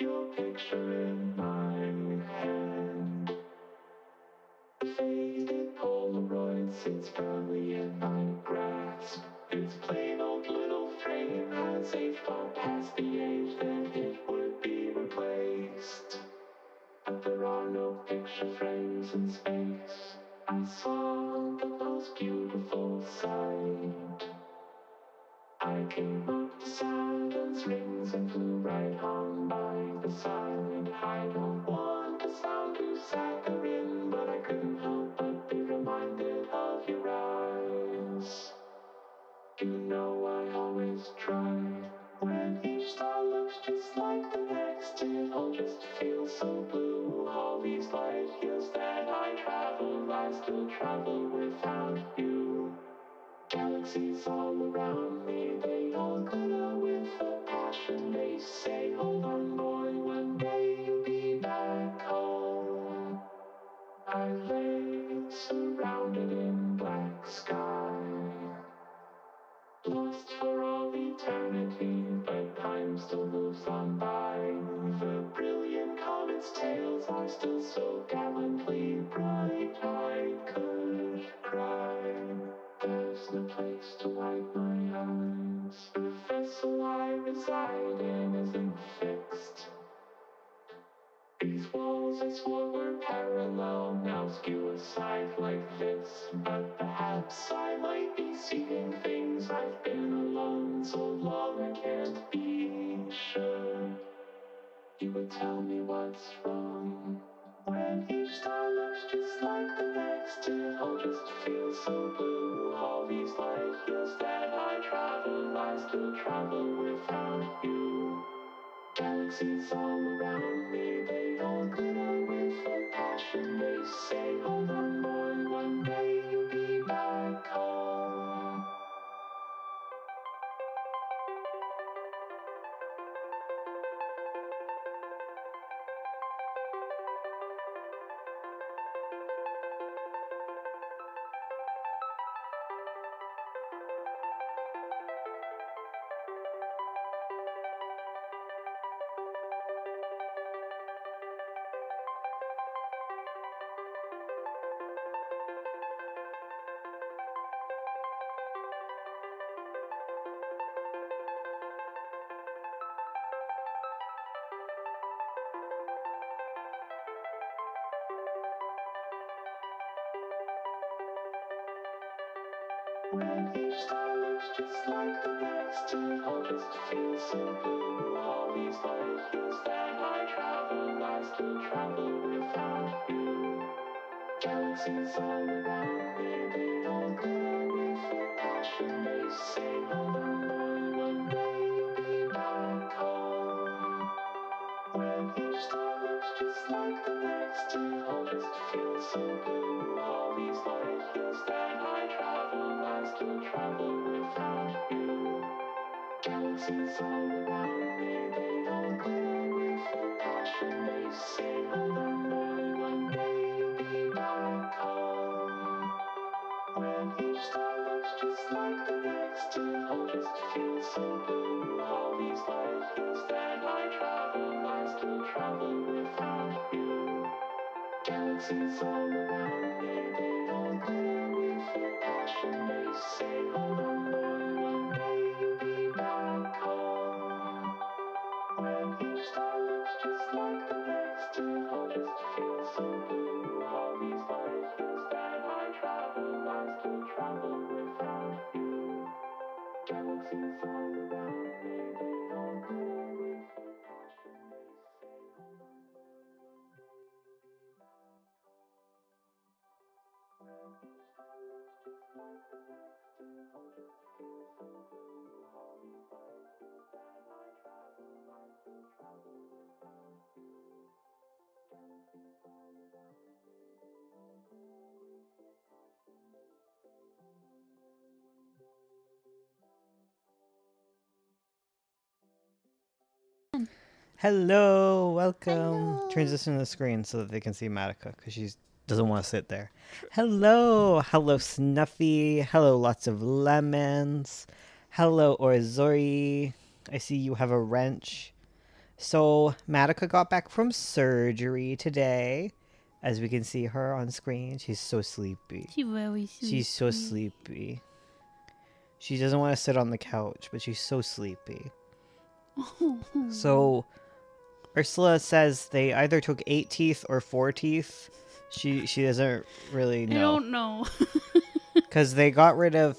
your picture in my hand. Faded Polaroid sits proudly in my grasp. Its plain old little frame has aged far past the age that it would be replaced. But there are no picture frames in space. I saw the most beautiful sight. I came up to Saturn's rings and flew right on by the side. I don't want to sound too saccharine, but I couldn't help but be reminded of your eyes. You know I always try. When each star looks just like the next, it all just feels so blue. All these light years that I travel, I still travel without you. Galaxies all around me, they all glitter with a passion. They say, hold on boy, one day you'll be back home. I lay surrounded in black sky, lost for all eternity, but time still moves on by. The brilliant comet's tails are still so gallantly bright. I could cry. There's no place to wipe my eyes. The vessel I reside in isn't fixed. These walls I swore were parallel now skew aside like this. But perhaps I might be seeing things. I've been alone so long I can't be sure. You would tell me what's wrong. When each star looks just like the next, it all just feels so blue. All these light years that I travel, I still travel without you. Galaxies all around me, they all glitter with a passion. They say, hold on boy, one day you'll be back home. When each star looks just like the next, it all just feels so blue. All these light years that I travel, I still travel without you. Galaxies all around me, they all glitter with a passion. They say, hold on boy, one day you'll be back home. When each star looks just like the next, it all just feels so blue. All these light years that I travel, I still travel without you. Galaxies all around me, they all glitter with a passion. They say, hold on boy, one day you'll be back home. When each star looks just like the next, it all just feels so blue. All these light years that I travel, I still travel without you. Galaxies all around me, they all glitter with a passion. They say, hold on boy, one day you'll be back home. When each star looks just like the next, it all just feels so blue. All these light years that I travel, I still travel without you. Galaxies all around me, they all glitter with a passion. They say, hold on boy, one day you'll be back home. When each star looks just like the next, it all just feels so blue. All these light years that I travel, I still travel without you. Galaxies all around me, they all glitter with a passion. They say, hold on boy, one day you'll be back home. Hello, welcome. Hello. Transition the screen so that they can see Madoka because she doesn't want to sit there. Hello, hello Snuffy. Hello, lots of lemons. Hello, Orizori. I see you have a wrench. So Madoka got back from surgery today. As we can see her on screen, she's so sleepy. She's very sweet. She's so sleepy. She doesn't want to sit on the couch, but she's so sleepy. So Ursula says they either took 8 teeth or 4 teeth. She doesn't really know. I don't know. Because they got rid of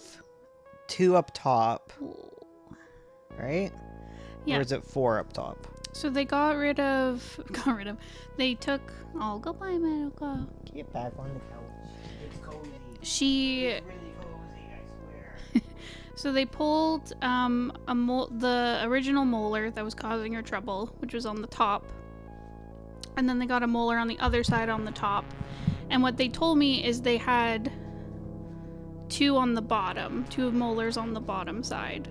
2 up top, right? Yeah. Or is it 4 up top? So they they took, oh, goodbye, Madoka. Get back on the couch. It's cozy. She, It's really cozy, I swear. so they pulled the original molar that was causing her trouble, which was on the top. And then they got a molar on the other side on the top. And what they told me is they had 2 on the bottom, 2 molars on the bottom side.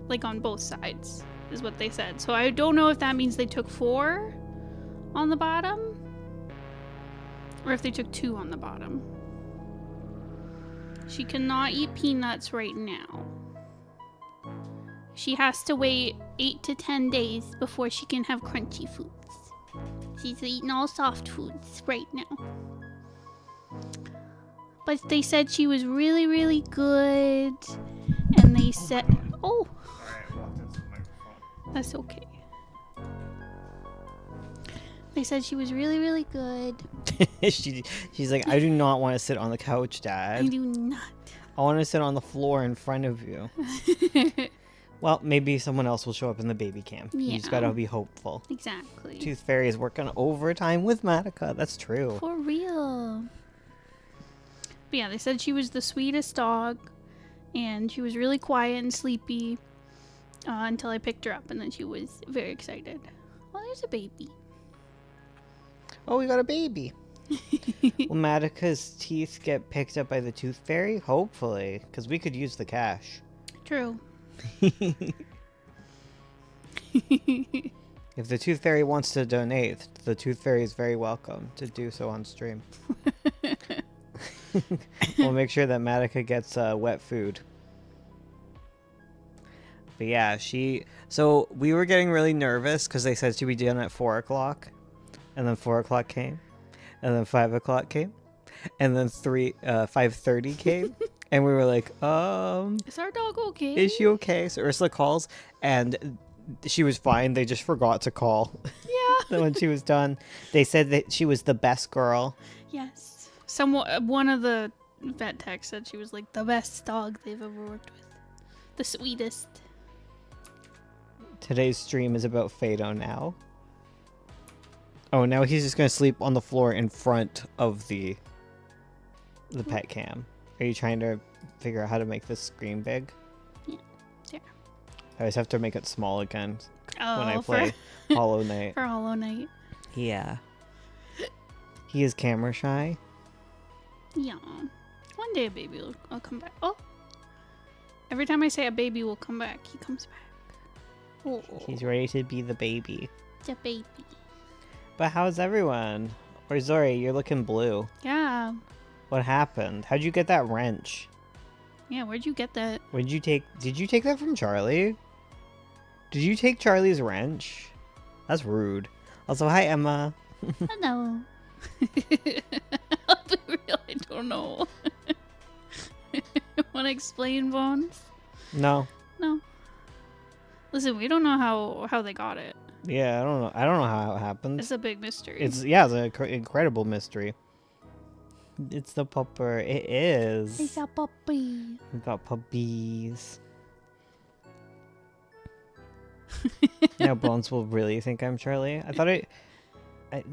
Like on both sides, is what they said. So I don't know if that means they took 4 on the bottom, or if they took 2 on the bottom. She cannot eat peanuts right now. She has to wait 8 to 10 days before she can have crunchy foods. She's eating all soft foods right now. But they said she was really, really good. And they said, oh, that's okay. They said she was really, really good. She's like, I do not want to sit on the couch, Dad. I do not. I want to sit on the floor in front of you. Well, maybe someone else will show up in the baby cam. You just Yeah. gotta be hopeful. Exactly. Tooth Fairy is working overtime with Madoka. That's true. For real. But yeah, they said she was the sweetest dog. And she was really quiet and sleepy. Until I picked her up. And then she was very excited. Oh, there's a baby. Oh, we got a baby. Will Madoka's teeth get picked up by the Tooth Fairy? Hopefully, because we could use the cash. True. If the Tooth Fairy wants to donate, the Tooth Fairy is very welcome to do so on stream. We'll make sure that Madoka gets wet food. But yeah, so we were getting really nervous because they said she'd be done at 4 o'clock. And then 4 o'clock came. And then 5 o'clock came. And then 5:30 came. And we were like, Is our dog okay? is she okay? So Ursula calls, and she was fine. They just forgot to call Yeah. when she was done. They said that she was the best girl. Yes. One of the vet techs said she was like the best dog they've ever worked with. The sweetest. Today's stream is about Fado now. Oh, now he's just going to sleep on the floor in front of the pet cam. Are you trying to figure out how to make this screen big? Yeah. I just have to make it small again Oh, when I play Hollow Knight. for Hollow Knight. Yeah. He is camera shy. Yeah. One day a baby will come back. Oh. Every time I say a baby will come back, he comes back. Oh. He's ready to be the baby. The baby. But how's everyone? Or Zori, you're looking blue. Yeah. What happened? How'd you get that wrench? Yeah, where'd you get that? Did you take that from Charlie? Did you take Charlie's wrench? That's rude. Also, hi Emma. Hello. I'll be real, I don't know. Want to explain, Bones? No. No. Listen, we don't know how they got it. Yeah, I don't know. I don't know how it happened. It's a big mystery. It's an incredible mystery. It's the pupper. It is. It's a puppy. We got puppies. Now Bones will really think I'm Charlie. I thought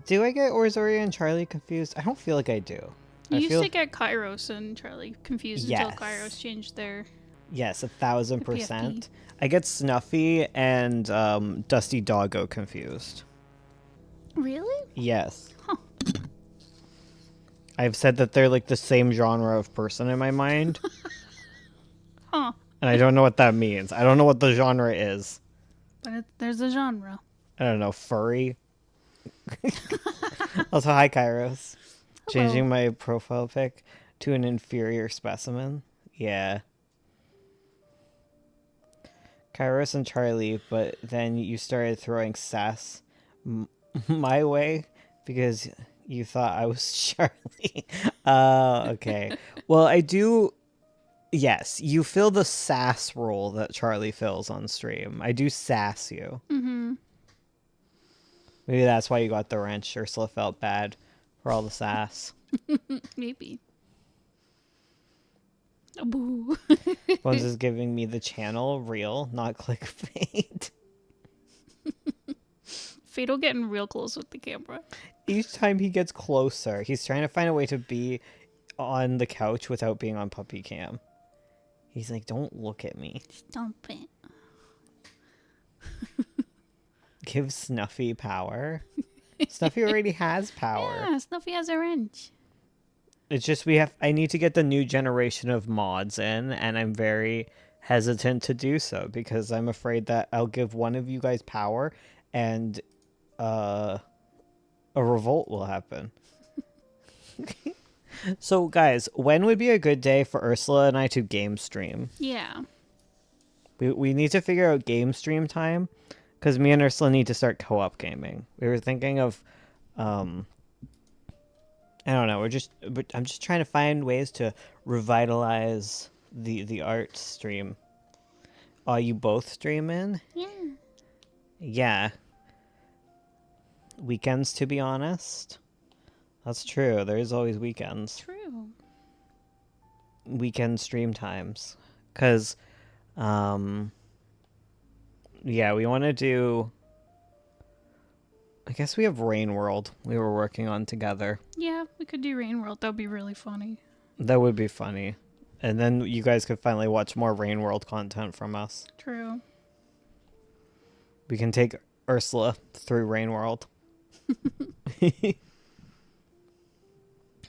do I get Orzori and Charlie confused? I don't feel like I do. You used to get Kairos and Charlie confused Yes. until Kairos changed their... Yes, 1,000%. PFP. I get Snuffy and Dusty Doggo confused. Really? Yes. Huh. I've said that they're like the same genre of person in my mind. Huh. And I don't know what that means. I don't know what the genre is. But there's a genre. I don't know, furry. Also, hi Kairos. Changing my profile pic to an inferior specimen. Yeah. Kairos and Charlie, but then you started throwing sass my way because you thought I was Charlie. Okay. Well, I do. Yes, you fill the sass role that Charlie fills on stream. I do sass you. Mm-hmm. Maybe that's why you got the wrench. Ursula felt bad for all the sass. Maybe. Boo. Bones is giving me the channel real, not clickbait. Fatal getting real close with the camera. Each time he gets closer, he's trying to find a way to be on the couch without being on puppy cam. He's like, don't look at me. Stop it. Give Snuffy power. Snuffy already has power. Yeah, Snuffy has a wrench. It's just I need to get the new generation of mods in, and I'm very hesitant to do so because I'm afraid that I'll give one of you guys power and a revolt will happen. So guys, when would be a good day for Ursula and I to game stream? Yeah. We need to figure out game stream time because me and Ursula need to start co-op gaming. We were thinking of I don't know. I'm just trying to find ways to revitalize the art stream. Are you both streaming? Yeah. Yeah. Weekends, to be honest. That's true. There is always weekends. True. Weekend stream times. Because, yeah, we want to do... I guess we have Rain World we were working on together. Yeah, we could do Rain World. That would be really funny. That would be funny. And then you guys could finally watch more Rain World content from us. True. We can take Ursula through Rain World.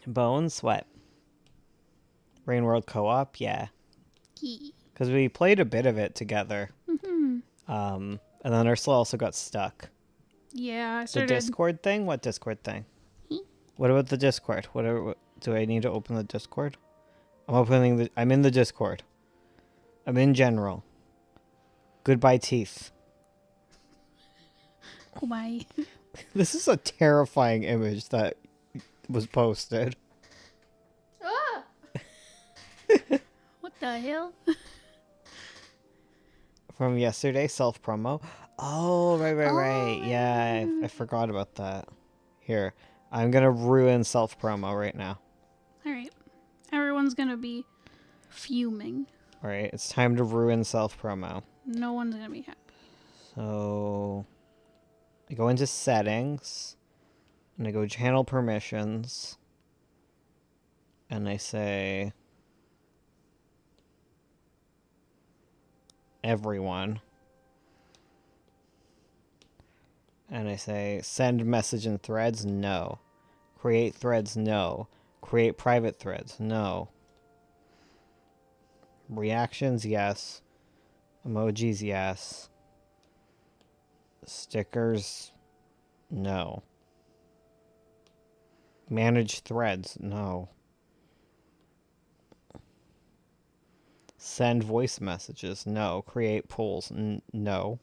Bone Sweat. Rain World co-op, yeah. Because we played a bit of it together. Mm-hmm. And then Ursula also got stuck. Yeah, I The started... Discord thing? What Discord thing? What about the Discord? Do I need to open the Discord? I'm in the Discord. I'm in general. Goodbye, teeth. Goodbye. This is a terrifying image that was posted. Ah! What the hell? From yesterday, self-promo. Oh, right. Yeah, I right. forgot about that. Here, I'm going to ruin self-promo right now. Alright. Everyone's gonna be fuming. All right, it's time to ruin self-promo. No one's gonna be happy. So, I go into settings, and I go channel permissions, and I say everyone. And I say send message in threads, no. Create threads, no. Create private threads, no. Reactions, yes. Emojis, yes. Stickers, no. Manage threads, no. Send voice messages, no. Create polls, no.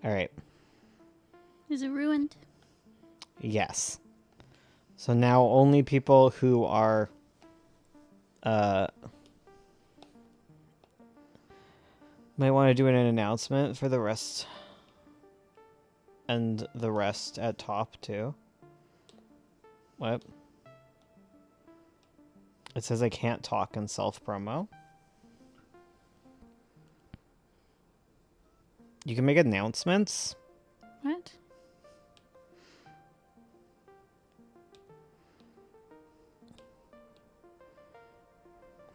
All right. Is it ruined? Yes. So now only people who are might want to do an announcement for the rest and the rest at top too. What? It says I can't talk in self-promo. You can make announcements. What?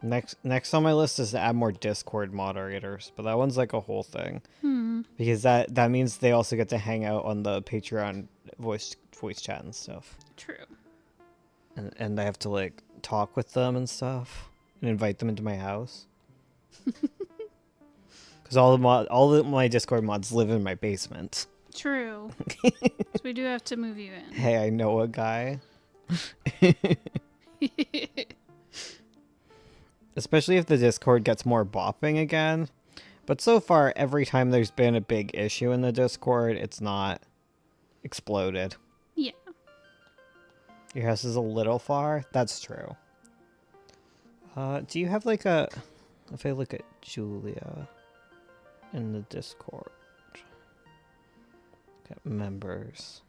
Next on my list is to add more Discord moderators, but that one's like a whole thing. Because that means they also get to hang out on the Patreon voice chat and stuff. True. And I have to like talk with them and stuff and invite them into my house. Because all my Discord mods live in my basement. True. So we do have to move you in. Hey, I know a guy. especially if the Discord gets more bopping again. But so far, every time there's been a big issue in the Discord, it's not exploded. Yeah. Your house is a little far. That's true. Do you have like a... If I look at Julia in the Discord. Got members.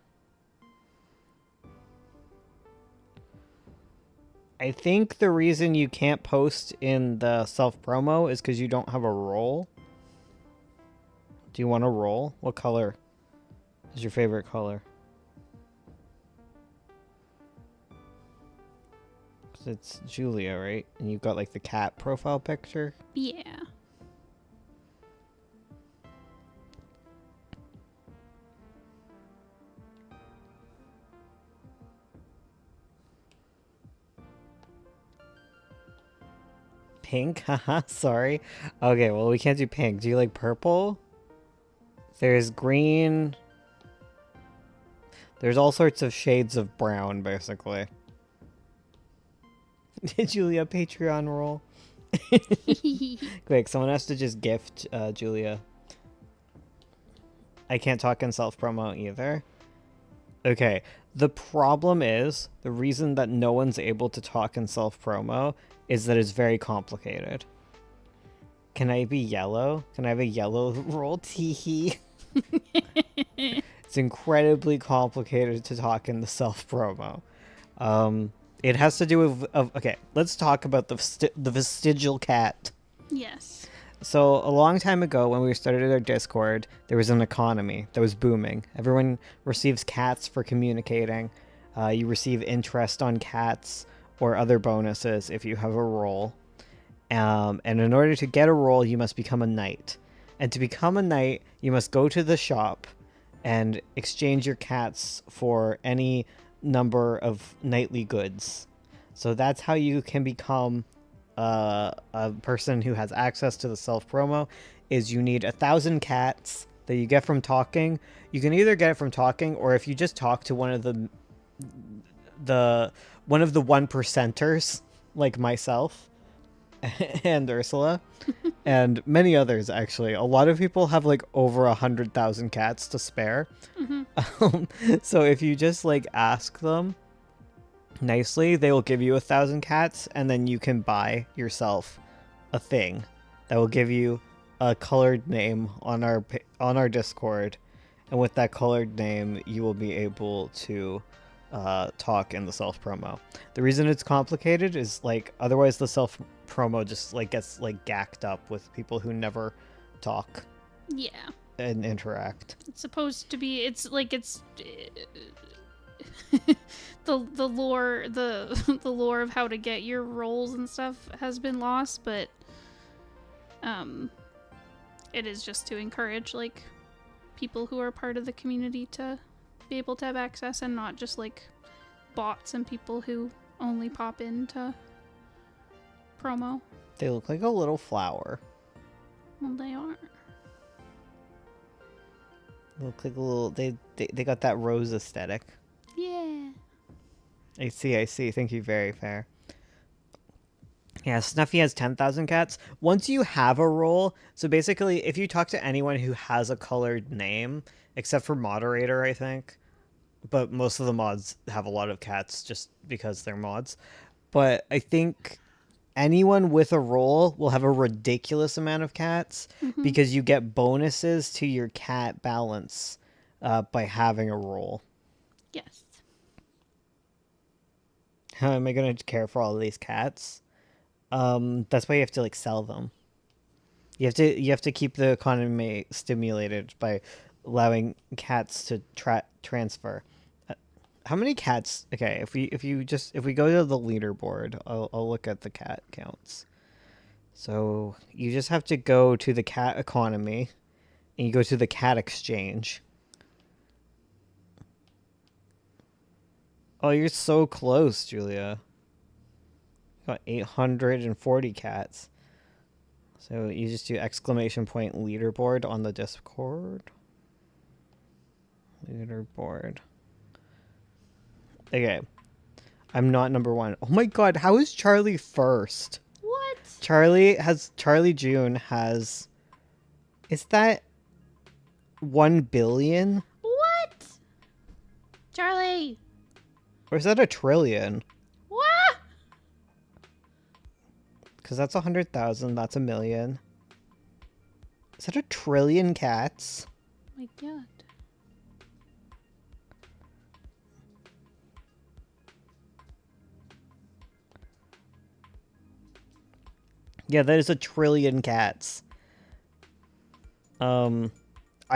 I think the reason you can't post in the self-promo is because you don't have a role. Do you want a role? What color is your favorite color? 'Cause it's Julia, right? And you've got like the cat profile picture. Yeah. Pink? Haha, sorry. Okay, well, we can't do pink. Do you like purple? There's green. There's all sorts of shades of brown, basically. Did Julia Patreon roll? Quick, someone has to just gift Julia. I can't talk in self-promo either. Okay, the problem is, the reason that no one's able to talk in self-promo is that it's very complicated. Can I be yellow? Can I have a yellow roll? Teehee. It's incredibly complicated to talk in the self-promo. It has to do with... okay, let's talk about the vestigial cat. Yes. So a long time ago when we started our Discord, there was an economy that was booming. Everyone receives cats for communicating. You receive interest on cats or other bonuses if you have a role. And in order to get a role, you must become a knight. And to become a knight, you must go to the shop and exchange your cats for any number of knightly goods. So that's how you can become a person who has access to the self-promo, is you need 1,000 cats that you get from talking. You can either get it from talking, or if you just talk to one of the 1%ers, like myself and Ursula, and many others, actually. A lot of people have like over 100,000 cats to spare. So if you just like ask them nicely, they will give you 1,000 cats, and then you can buy yourself a thing that will give you a colored name on our Discord, and with that colored name, you will be able to talk in the self promo. The reason it's complicated is like otherwise the self promo just like gets like gacked up with people who never talk Yeah. and interact. It's supposed to be. It's like it's. the lore the lore of how to get your roles and stuff has been lost, but it is just to encourage like people who are part of the community to be able to have access, and not just like bots and people who only pop into promo. They look like a little flower. Well, they are. They look like a little. They got that rose aesthetic. Yeah. I see. Thank you, very fair. Yeah, Snuffy has 10,000 cats. Once you have a role, so basically, if you talk to anyone who has a colored name, except for moderator, I think, but most of the mods have a lot of cats just because they're mods. But I think anyone with a role will have a ridiculous amount of cats because you get bonuses to your cat balance by having a role. Yes. How am I going to care for all of these cats? That's why you have to like sell them. You have to keep the economy stimulated by allowing cats to transfer. How many cats? Okay, if we go to the leaderboard, I'll look at the cat counts. So you just have to go to the cat economy, and you go to the cat exchange. Oh, you're so close, Julia. Got 840 cats. So you just do exclamation point leaderboard on the Discord. Leaderboard. Okay. I'm not number one. Oh my god, how is Charlie first? What? Charlie June has, is that 1 billion? What? Charlie. Or is that a trillion? What? Because that's 100,000, that's a million. Is that a trillion cats? My God. Yeah, that is a trillion cats. I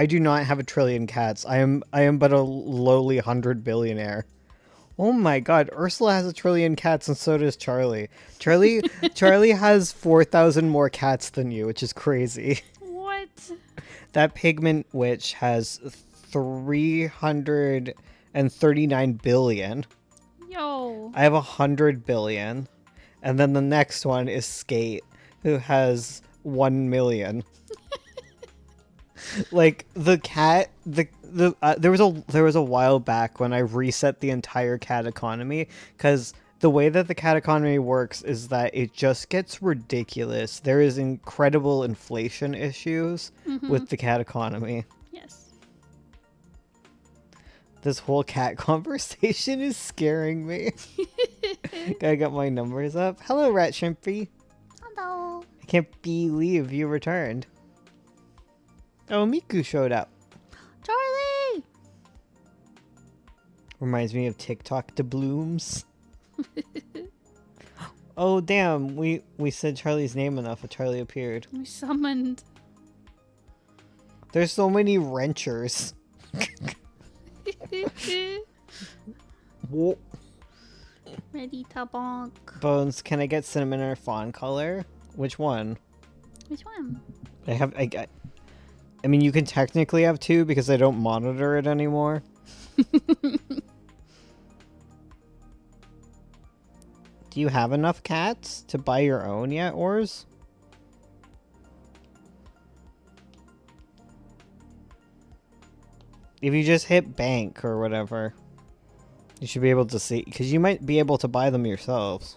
do not have a trillion cats. I am but a lowly 100 billionaire. Oh my god, Ursula has a trillion cats and so does Charlie. Charlie has 4,000 more cats than you, which is crazy. What? That pigment witch has 339 billion. Yo. I have 100 billion. And then the next one is Skate, who has 1 million. Like the cat, there was a while back when I reset the entire cat economy, because the way that the cat economy works is that it just gets ridiculous. There is incredible inflation issues with the cat economy. Yes. This whole cat conversation is scaring me. I got my numbers up. Hello, Rat Shrimpy. Hello. I can't believe you returned. Oh, Miku showed up. Charlie. Reminds me of TikTok to blooms. Oh, damn. We said Charlie's name enough, and Charlie appeared. We summoned. There's so many wrenchers. Whoa. Ready to bonk. Bones, can I get cinnamon or fawn color? Which one? Which one? I mean, you can technically have two because I don't monitor it anymore. Do you have enough cats to buy your own yet, Ors? If you just hit bank or whatever, you should be able to see, because you might be able to buy them yourselves.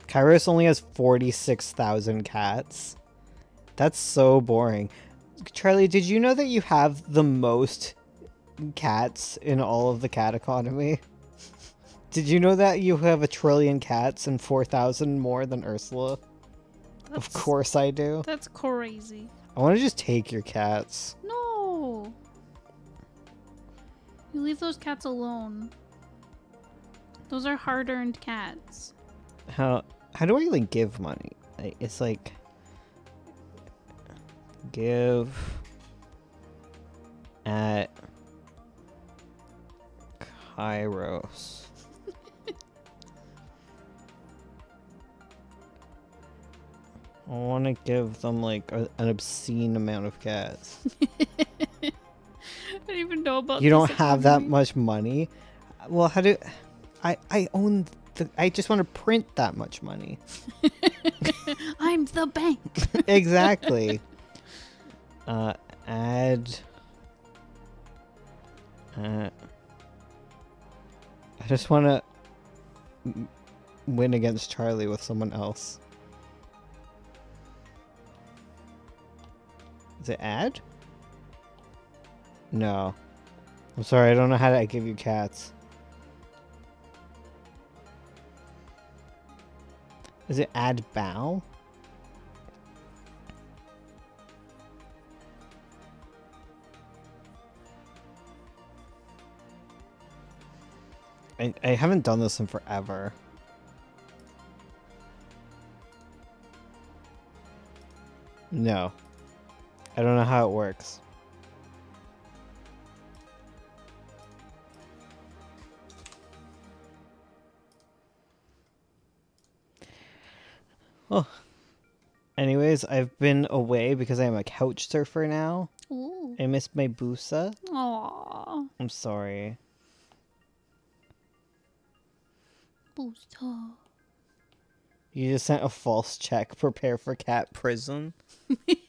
Kairos only has 46,000 cats. That's so boring. Charlie, did you know that you have the most cats in all of the cat economy? Did you know that you have 1 trillion cats and 4,000 more than Ursula? Of course I do. That's crazy. I want to just take your cats. No. You leave those cats alone. Those are hard-earned cats. How do I like give money? It's like give at Kairos. I want to give them like an obscene amount of cats. I don't even know about You don't this have that economy. much money? Well, how do I own I just want to print that much money. I'm the bank. Exactly. Add. I just want to win against Charlie with someone else. Is it add? No. I'm sorry, I don't know how to give you cats. Is it add bow? I haven't done this in forever. No. I don't know how it works. Oh. Anyways, I've been away because I'm a couch surfer now. Ooh. I missed my Busa. Aww. I'm sorry. Booster. You just sent a false check. Prepare for cat prison.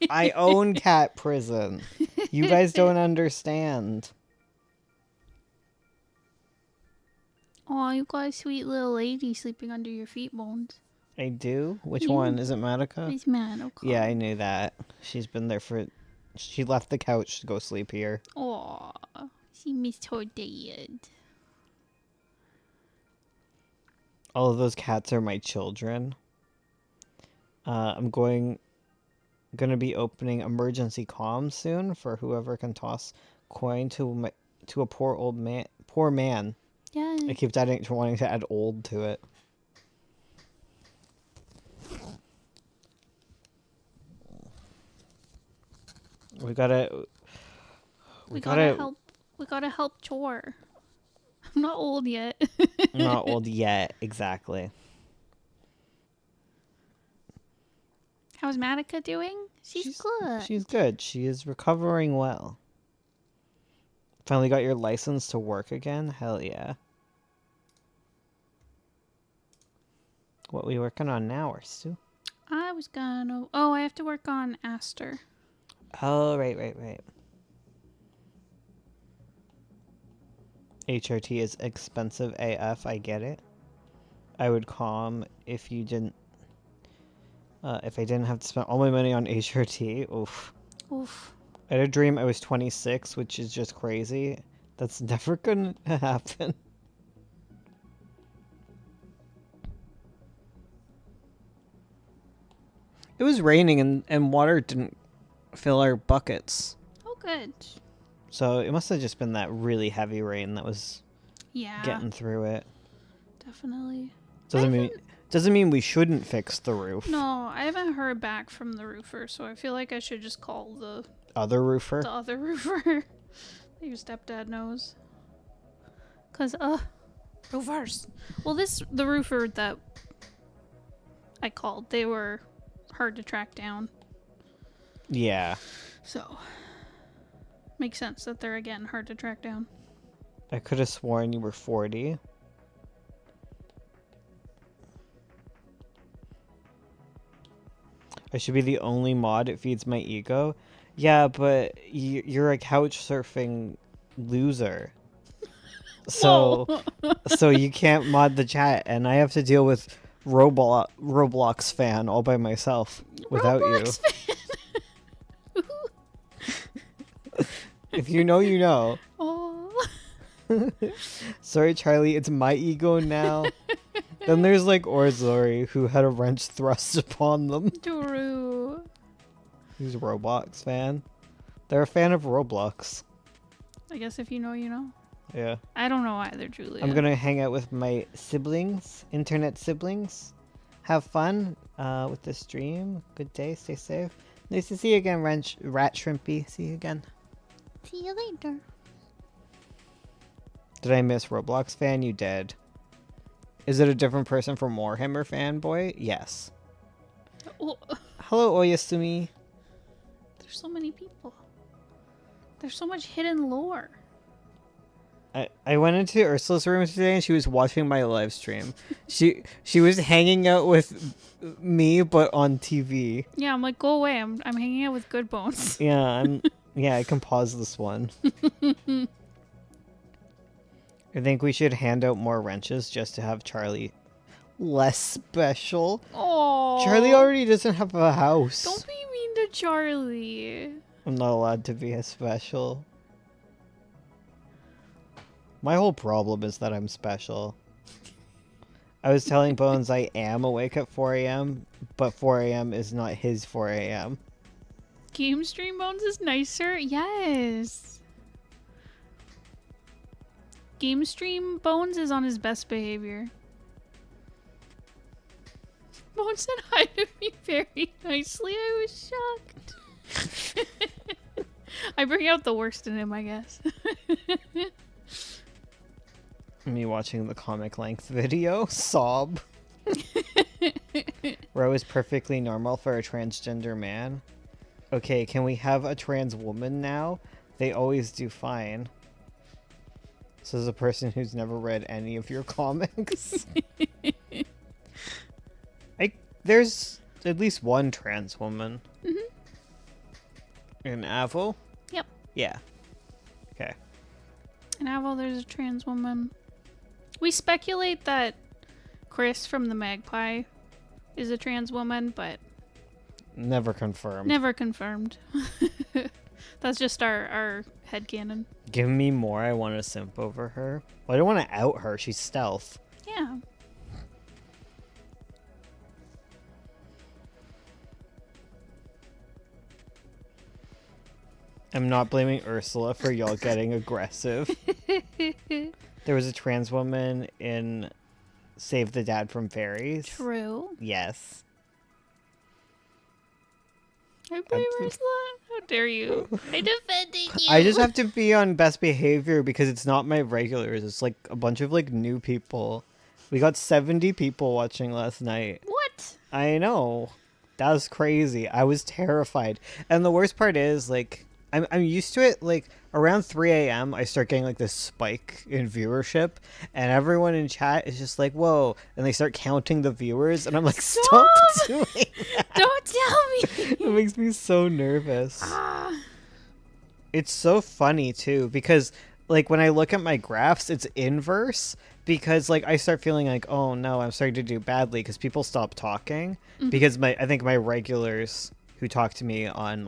I own cat prison. You guys don't understand. Oh, you got a sweet little lady sleeping under your feet, Bones. I do? Which Yeah. one? Is it Madoka? It's Madoka. Yeah, I knew that. She's been there for... She left the couch to go sleep here. Aw, she missed her dad. All of those cats are my children. I'm gonna be opening emergency comms soon for whoever can toss coin to a poor man. Yeah. I keep wanting to add old to it. We gotta help. We gotta help Chore. I'm not old yet. not old yet, exactly. How's Madoka doing? She's good. She's good. She is recovering well. Finally got your license to work again? Hell yeah. What we working on now, or Stu? I was gonna. Oh, I have to work on Aster. Oh, right. HRT is expensive AF, I get it. I would calm if you didn't... if I didn't have to spend all my money on HRT. Oof. Oof. I had a dream I was 26, which is just crazy. That's never gonna happen. It was raining and water didn't fill our buckets. Oh, good. So it must have just been that really heavy rain that was Yeah. getting through it. Definitely. Doesn't mean we shouldn't fix the roof. No, I haven't heard back from the roofer, so I feel like I should just call the Other roofer? other roofer that your stepdad knows. Cause roofers. Well, the roofer that I called, they were hard to track down. Yeah. So makes sense that they're again hard to track down. I could have sworn you were 40. I should be the only mod it feeds my ego. Yeah, but you're a couch surfing loser. So so you can't mod the chat, and I have to deal with Roblox fan all by myself without Roblox you. If you know, you know. Oh. Sorry, Charlie, it's my ego now. Then there's like Orzori, who had a wrench thrust upon them. True. Who's a Roblox fan? They're a fan of Roblox. I guess if you know, you know. Yeah. I don't know either, Julia. I'm gonna hang out with my siblings, internet siblings. Have fun with the stream. Good day, stay safe. Nice to see you again, Rat Shrimpy. See you again. See you later. Did I miss Roblox fan? You did. Is it a different person from Warhammer fanboy? Yes. Oh, Hello, Oyasumi. there's so many people. There's so much hidden lore. I went into Ursula's room today and she was watching my live stream. She was hanging out with me but on TV. Yeah, I'm like, go away. I'm hanging out with Good Bones. Yeah, I can pause this one. I think we should hand out more wrenches just to have Charlie less special. Oh. Charlie already doesn't have a house. Don't be mean to Charlie. I'm not allowed to be as special. My whole problem is that I'm special. I was telling Bones I am awake at 4 a.m., but 4 a.m. is not his 4 a.m. Game Stream Bones is nicer? Yes. Game Stream Bones is on his best behavior. Bones said hi to me very nicely. I was shocked. I bring out the worst in him, I guess. Me watching the comic length video, sob. Ro is perfectly normal for a transgender man. Okay, can we have a trans woman now? They always do fine. This is a person who's never read any of your comics. There's at least one trans woman. Mm-hmm. In Avo? Yep. Yeah. Okay. In Aval, there's a trans woman. We speculate that Chris from the Magpie is a trans woman, but Never confirmed. never confirmed. That's just our headcanon. Give me more. I want to simp over her. Well, I don't want to out her. She's stealth. Yeah. I'm not blaming Ursula for y'all getting aggressive. There was a trans woman in Save the Dad from Fairies. True. Yes. I blame Ursula. How dare you? I defended you. I just have to be on best behavior because it's not my regulars. It's like a bunch of like new people. We got 70 people watching last night. What? I know. That was crazy. I was terrified. And the worst part is like I'm used to it. Like around 3 a.m. I start getting like this spike in viewership, and everyone in chat is just like, "Whoa!" And they start counting the viewers, and I'm like, "Stop doing that!" Don't tell me. It makes me so nervous. Ah. It's so funny too because like when I look at my graphs, it's inverse because like I start feeling like, "Oh no, I'm starting to do badly," because people stop talking because I think my regulars who talk to me on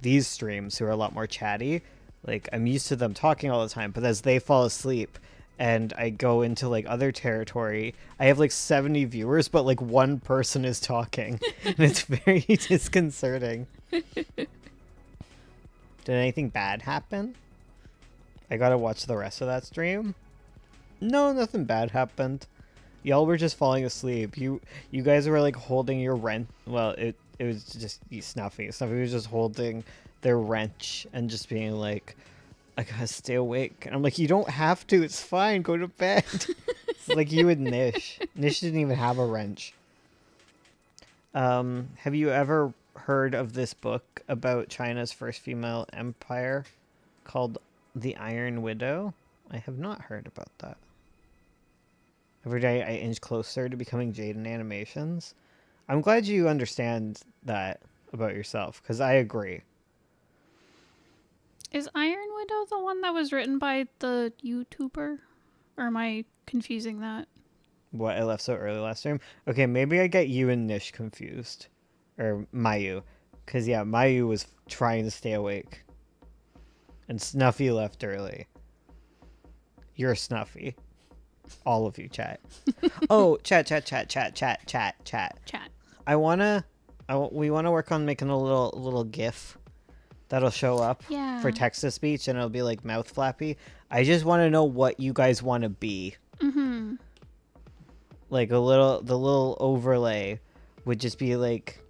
these streams who are a lot more chatty, like I'm used to them talking all the time, but as they fall asleep and I go into like other territory, I have like 70 viewers, but like one person is talking and it's very disconcerting. Did anything bad happen? I gotta watch the rest of that stream. No, nothing bad happened. Y'all were just falling asleep. You guys were like holding your wrench. Well, it was just Snuffy. Snuffy was just holding their wrench and just being like, I gotta stay awake. And I'm like, you don't have to. It's fine. Go to bed. It's like you and Nish. Nish didn't even have a wrench. Have you ever heard of this book about China's first female empire called The Iron Widow? I have not heard about that. Every day I inch closer to becoming Jaden Animations. I'm glad you understand that about yourself, because I agree. Is Iron Widow the one that was written by the YouTuber? Or am I confusing that? What, I left so early last stream? Okay, maybe I get you and Nish confused. Or Mayu. Because, yeah, Mayu was trying to stay awake. And Snuffy left early. You're Snuffy. All of you, chat. Oh, chat. Chat. We wanna work on making a little GIF that'll show up Yeah. for text to speech, and it'll be like mouth flappy. I just want to know what you guys want to be. Mm-hmm. Like the little overlay would just be like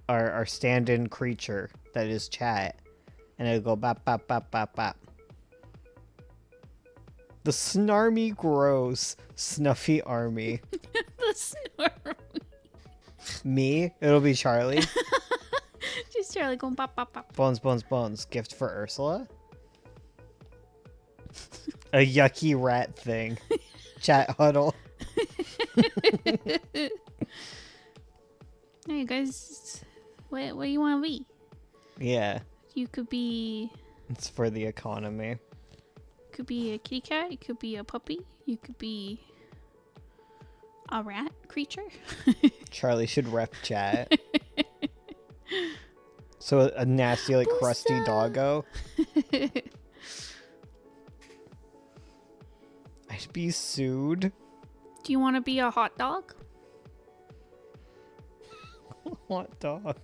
our stand-in creature that is chat, and it'll go bop bop bop bop bop. The snarmy grows Snuffy army. The snore. Me, it'll be Charlie. Just Charlie going pop, pop, pop. Bones. Gift for Ursula. A yucky rat thing. Chat huddle. Hey guys, what do you want to be? Yeah, You could be it's for the economy. a kitty cat. You could be a puppy. You could be a rat creature. Charlie should rep chat. So a nasty, like, crusty Bussa. doggo. I'd be sued. Do you want to be a hot dog? Hot dog.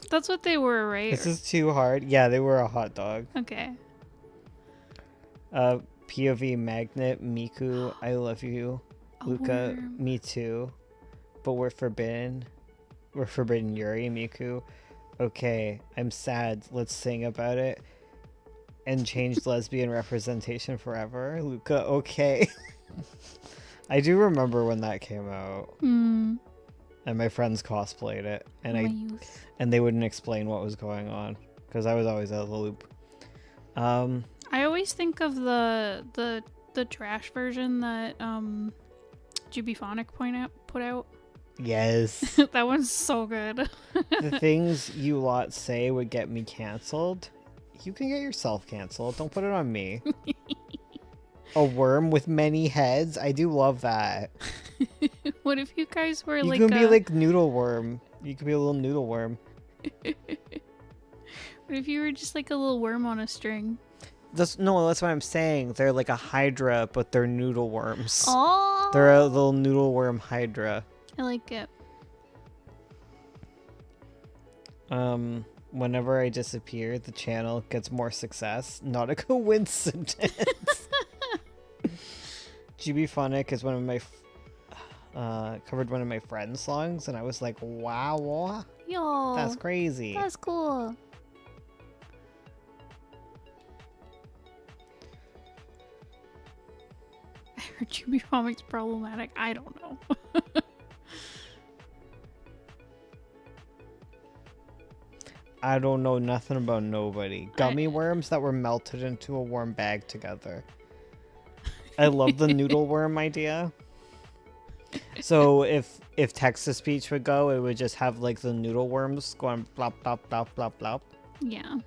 That's what they were, right? This is too hard. Yeah, they were a hot dog. Okay. POV Magnet, Miku, I love you. A Luca, worm. me too. But we're forbidden. We're forbidden Yuri, Miku. Okay, I'm sad. Let's sing about it. And change lesbian representation forever. Luca, okay. I do remember when that came out. Hmm. And my friends cosplayed it. And My I youth. and they wouldn't explain what was going on. Because I was always out of the loop. I always think of the trash version that Jubiphonic put out. Yes. That one's so good. The things you lot say would get me canceled. You can get yourself canceled. Don't put it on me. A worm with many heads. I do love that. What if you guys were You like can be like noodle worm. You can be a little noodle worm. What if you were just like a little worm on a string? No, that's what I'm saying. They're like a hydra, but they're noodle worms. Oh, They're a little noodle worm hydra. I like it. Whenever I disappear, the channel gets more success. Not a coincidence. GB Phonic is one of my covered one of my friends' songs, and I was like, wow, Yo, that's crazy. that's cool. I heard Juby Comics problematic. I don't know. I don't know nothing about nobody. Gummy worms that were melted into a warm bag together. I love the noodle worm idea. So if text-to-speech would go, it would just have like the noodle worms going blop blop blop blop blop. Yeah.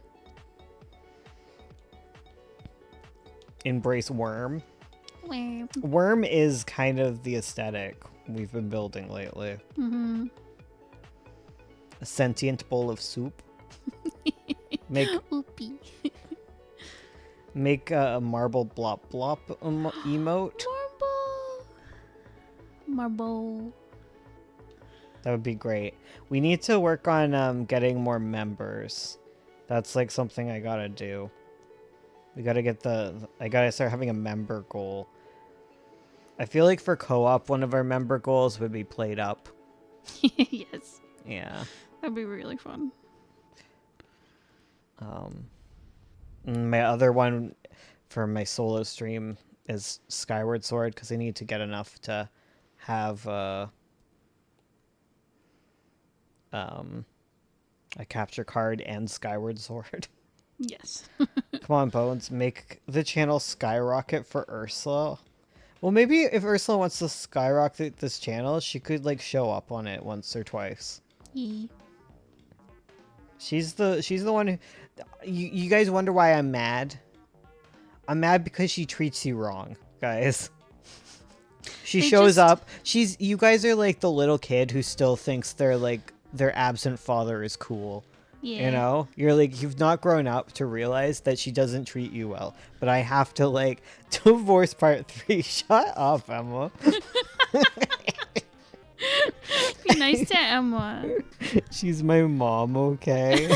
Embrace worm. Well, Worm is kind of the aesthetic we've been building lately. mm-hmm. A sentient bowl of soup. Make Oopie. a marble blop blop emote. Marble. That would be great. We need to work on getting more members. That's like something I gotta do. We gotta get I gotta start having a member goal. I feel like for co-op, one of our member goals would be played up. Yes. Yeah. That'd be really fun. My other one for my solo stream is Skyward Sword, because I need to get enough to have a capture card and Skyward Sword. Yes. Come on, Bones, make the channel skyrocket for Ursula. Well, maybe if Ursula wants to skyrocket this channel, she could like show up on it once or twice. Yeah. She's the one who you guys wonder why I'm mad. I'm mad because she treats you wrong, guys. She shows up. You guys are like the little kid who still thinks their absent father is cool. Yeah. You know? You're like, you've not grown up to realize that she doesn't treat you well. But I have to like divorce part 3. Shut up, Emma. Be nice to Emma. She's my mom, okay?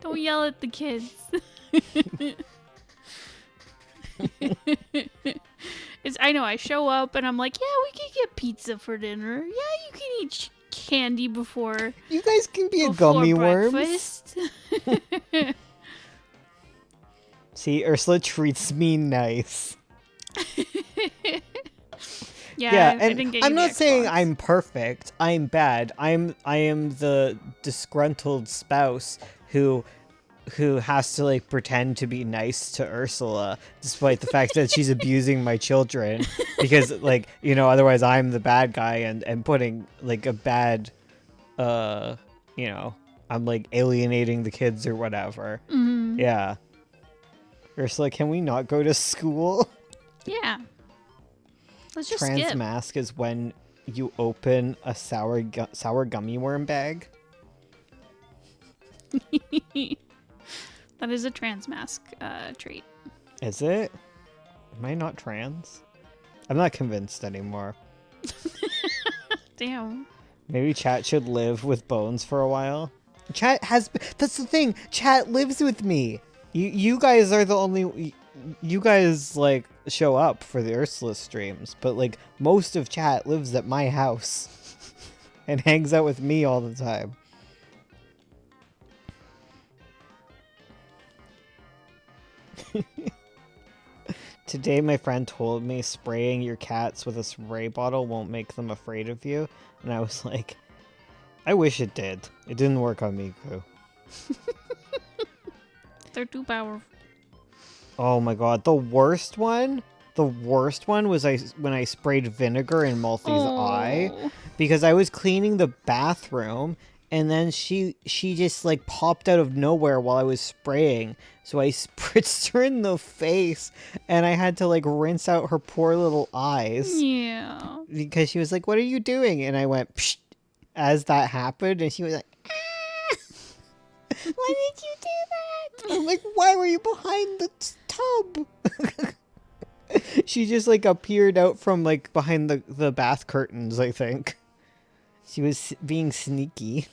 Don't yell at the kids. I know I show up and I'm like, yeah, we can get pizza for dinner. Yeah, you can eat candy before You guys can be a gummy worms. breakfast. See, Ursula treats me nice. Yeah, I and didn't get I'm you not the saying Xbox. I'm perfect. I'm bad. I am the disgruntled spouse who has to like pretend to be nice to Ursula despite the fact that she's abusing my children, because like, you know, otherwise I'm the bad guy and putting like a bad you know, I'm like alienating the kids or whatever. Mhm. Yeah. Ursula, can we not go to school? Yeah. Let's just Trans skip. mask is when you open a sour gummy worm bag. That is a trans mask trait. Is it? Am I not trans? I'm not convinced anymore. Damn. Maybe chat should live with Bones for a while. That's the thing. Chat lives with me. You guys are the only. You guys like show up for the Ursula streams, but like most of chat lives at my house and hangs out with me all the time. Today my friend told me spraying your cats with a spray bottle won't make them afraid of you, and I was like, I wish it did. It didn't work on Miku. They're too powerful. Oh my god, the worst one was when I sprayed vinegar in Malthy's eye, because I was cleaning the bathroom and then she just like popped out of nowhere while I was spraying. So I spritzed her in the face, and I had to like rinse out her poor little eyes Yeah. because she was like, "What are you doing?" And I went Psh, as that happened, and she was like, "Ah, why did you do that?" I'm like, "Why were you behind the tub?" She just like appeared out from like behind the bath curtains, I think. She was being sneaky.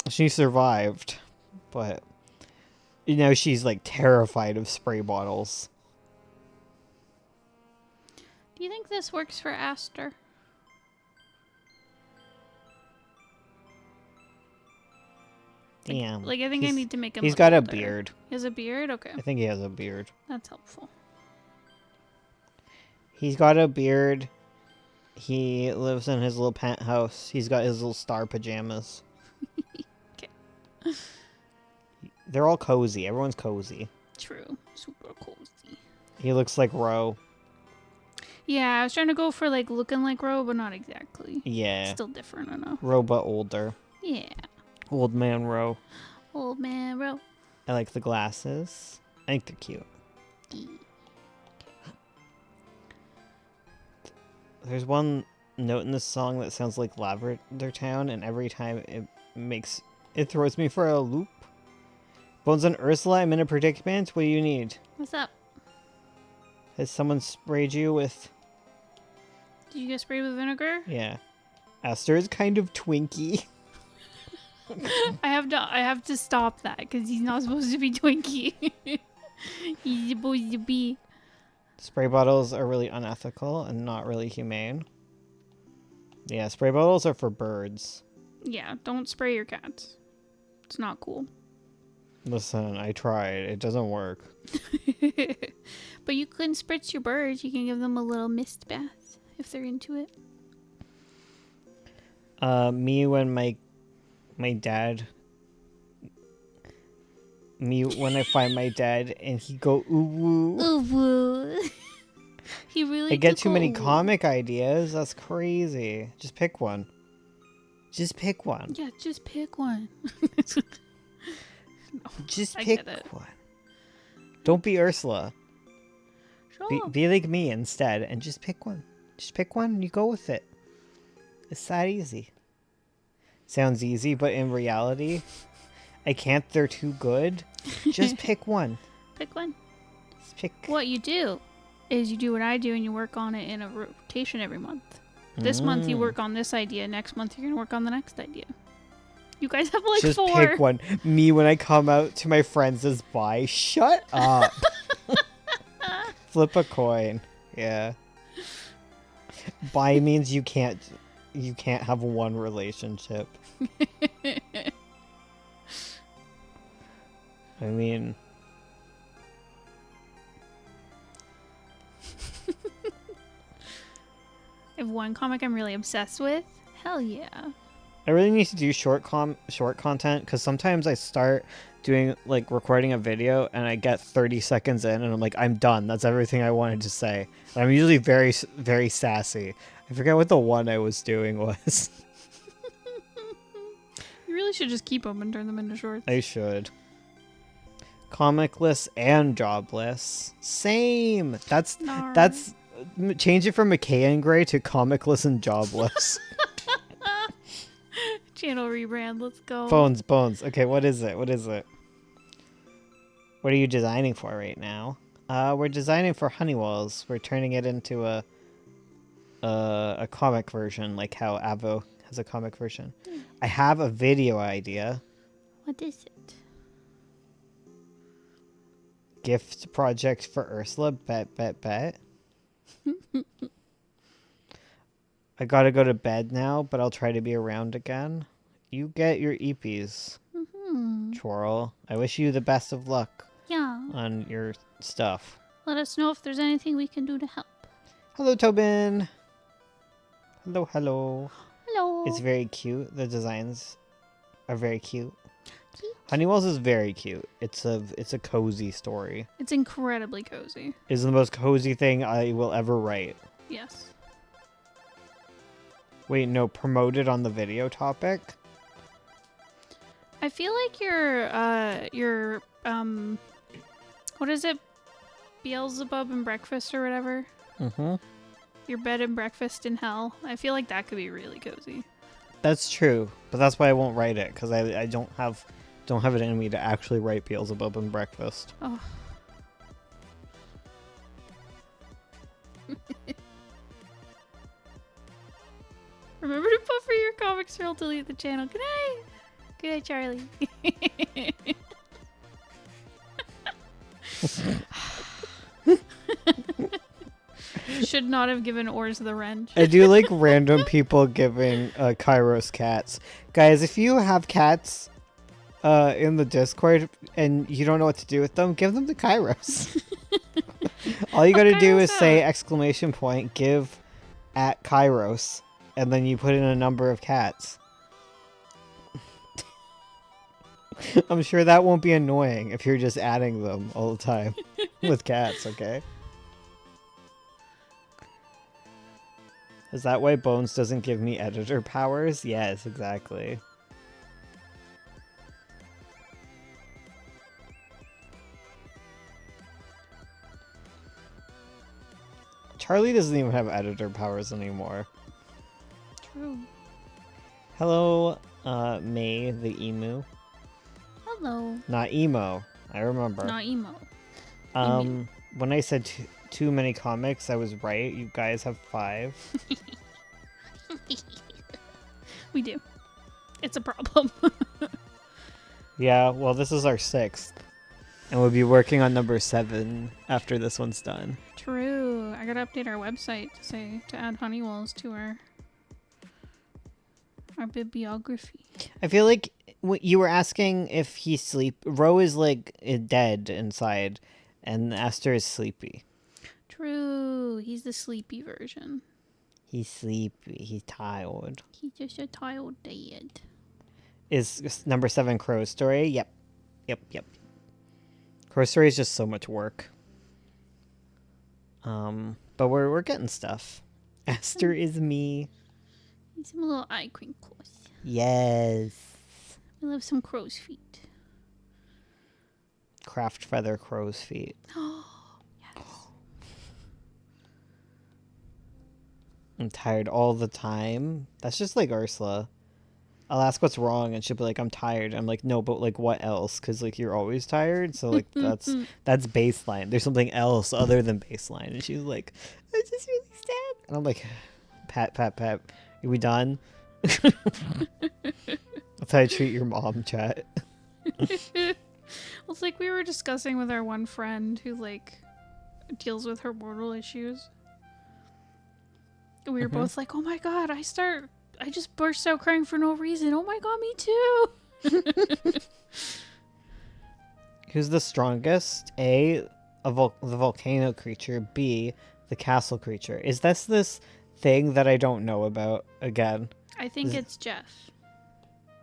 She survived, but she's like terrified of spray bottles. Do you think this works for Aster? Damn. Like I think I need to make him. He's look got a older. beard. He has a beard? Okay. I think he has a beard. That's helpful. He's got a beard. He lives in his little penthouse. He's got his little star pajamas. Okay. They're all cozy. Everyone's cozy. True. Super cozy. He looks like Ro. Yeah, I was trying to go for like looking like Ro, but not exactly. Yeah. Still different enough. Ro, but older. Yeah. Old man Ro. Old man Ro. I like the glasses. I think they're cute. There's one note in this song that sounds like Lavender Town, and every time it throws me for a loop. Bones and Ursula, I'm in a predicament. What do you need? What's up? Has someone sprayed you with... Did you get sprayed with vinegar? Yeah. Aster is kind of Twinkie. I have to stop that because he's not supposed to be Twinkie. He's supposed to be. Spray bottles are really unethical and not really humane. Yeah, spray bottles are for birds. Yeah, don't spray your cats. It's not cool. Listen, I tried. It doesn't work. But you can spritz your birds. You can give them a little mist bath if they're into it. Me when when I find my dad and he go ooh woo. Ooh woo. He really. I get too many ooh. comic ideas. That's crazy. Just pick one. Just pick one. Yeah, just pick one. Just I pick get it. one. Don't be Ursula. Sure. Be like me instead and just pick one. Just pick one and you go with it. It's that easy. Sounds easy, but in reality, I can't. They're too good. Just pick one. Pick one. Just pick. What you do is you do what I do and you work on it in a rotation every month. This month you work on this idea. Next month you're going to work on the next idea. You guys have like Just 4. pick one. Me when I come out to my friends as bye. Shut up. Flip a coin. Yeah. Bye means you can't have one relationship. I mean, If one comic I'm really obsessed with, hell yeah. I really need to do short content because sometimes I start doing like recording a video and I get 30 seconds in and I'm like, I'm done. That's everything I wanted to say. And I'm usually very, very sassy. I forget what the one I was doing was. You really should just keep them and turn them into shorts. I should. Comicless and jobless. Same. That's change it from McKay and Gray to comicless and jobless. Channel rebrand, let's go. Bones. Okay, what is it? What are you designing for right now? We're designing for Honeywells. We're turning it into a comic version, like how Avo has a comic version. I have a video idea. What is it? Gift project for Ursula. Bet. I gotta go to bed now, but I'll try to be around again. You get your EPs, Chorl. I wish you the best of luck Yeah. on your stuff. Let us know if there's anything we can do to help. Hello, Tobin. Hello. Hello. It's very cute. The designs are very cute. Honeywell's is very cute. It's a cozy story. It's incredibly cozy. It's the most cozy thing I will ever write. Yes. Wait, no, promoted on the video topic? I feel like your what is it? Beelzebub and breakfast or whatever. Mm-hmm. Your bed and breakfast in hell. I feel like that could be really cozy. That's true, but that's why I won't write it because I don't have it in me to actually write Beelzebub and breakfast. Oh. Remember to puffer your comics or I'll delete the channel. Good night. Good night, Charlie. Should not have given Ors the wrench. I do like random people giving Kairos cats. Guys, if you have cats in the Discord and you don't know what to do with them, give them to Kairos. All you gotta do is say exclamation point, give at Kairos, and then you put in a number of cats. I'm sure that won't be annoying if you're just adding them all the time with cats, okay? Is that why Bones doesn't give me editor powers? Yes, exactly. Charlie doesn't even have editor powers anymore. True. Hello, May the emu. Hello. Not emo. I remember. Not emo. When I said too many comics, I was right. You guys have 5. We do. It's a problem. Yeah, well, this is our 6th. And we'll be working on number 7 after this one's done. True. I gotta update our website to add Honeywells to our bibliography. I feel like you were asking if he's sleep. Ro is like dead inside, and Esther is sleepy. True. He's the sleepy version. He's sleepy. He's tired. He's just a tired dad. Is number 7 Crow's story? Yep. Crow's story is just so much work. But we're getting stuff. Esther is me. Need some little eye crinkles. Yes. I love some crow's feet. Craft feather crow's feet. Oh, yes. I'm tired all the time. That's just like Ursula. I'll ask what's wrong and she'll be like, I'm tired. I'm like, no, but like what else? Because like you're always tired. So like that's baseline. There's something else other than baseline. And she's like, I'm just really sad. And I'm like, pat. Are we done? That's how I treat your mom, chat. Well, it's like we were discussing with our one friend who like deals with hormonal issues. We were both like, oh my god, I just burst out crying for no reason. Oh my god, me too. Who's the strongest? A, the volcano creature. B, the castle creature. Is this thing that I don't know about again? I think it's Jeff.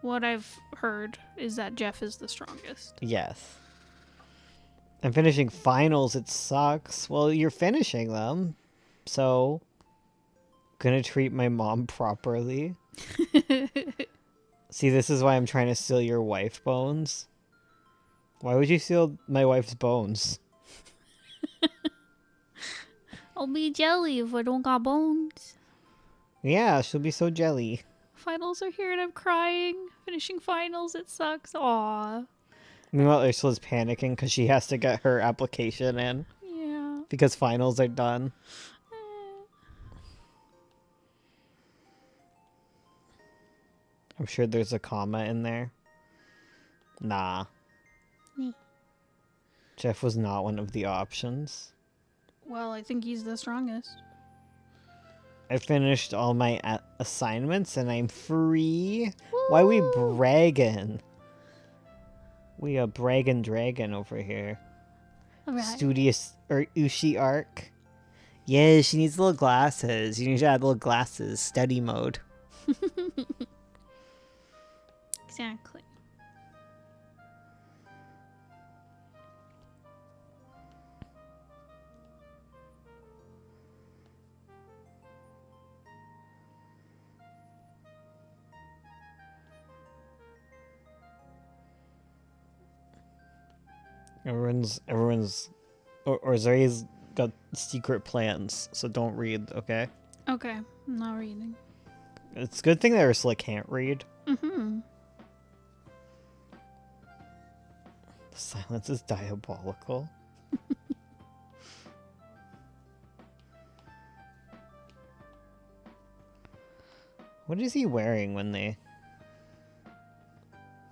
What I've heard is that Jeff is the strongest. Yes. I'm finishing finals. It sucks. Well, you're finishing them. So, gonna treat my mom properly. See, this is why I'm trying to steal your wife bones. Why would you steal my wife's bones? I'll be jelly if I don't got bones. Yeah, she'll be so jelly. Finals are here and I'm crying. Finishing finals, it sucks. Aww. Meanwhile, Ursula's panicking because she has to get her application in. Yeah. Because finals are done. I'm sure there's a comma in there. Nah. Jeff was not one of the options. Well, I think he's the strongest. I finished all my assignments and I'm free. Why we bragging? We a bragging dragon over here. Alright. Studious or Ushi arc. Yeah, she needs little glasses. You need to add little glasses. Study mode. Exactly. Everyone's or Zari's got secret plans, so don't read, okay? Okay, I'm not reading. It's a good thing that Ursula can't read. Mm-hmm. The silence is diabolical. What is he wearing when they...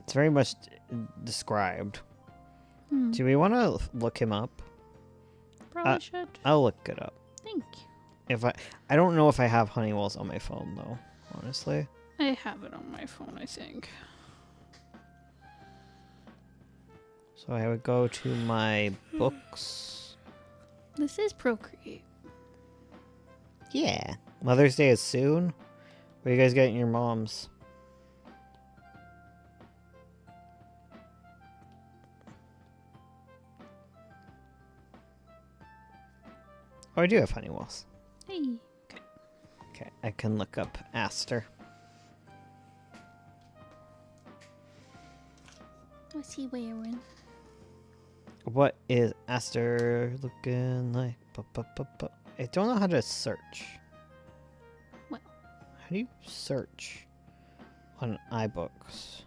It's very much described. Hmm. Do we want to look him up? Probably should. I'll look it up. Thank you. If I don't know if I have Honeywell's on my phone though, honestly. I have it on my phone, I think. So I would go to my books. This is Procreate. Yeah. Mother's Day is soon. Where are you guys getting your moms? Oh, I do have Honeywell's. Hey. Okay. Okay, I can look up Aster. What's he wearing? What is Aster looking like? I don't know how to search. Well. How do you search on iBooks?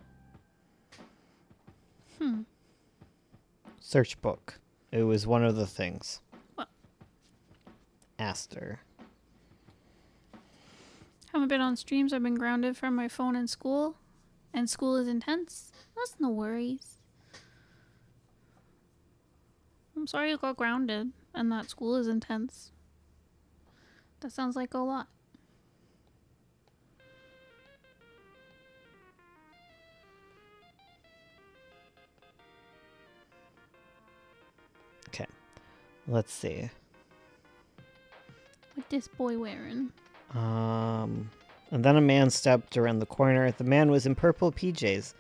Search book. It was one of the things. What? Aster. Haven't been on streams. I've been grounded from my phone in school. And school is intense. That's no worries. I'm sorry you got grounded and that school is intense. That sounds like a lot. Okay. Let's see. What this boy wearing? And then a man stepped around the corner. The man was in purple PJs,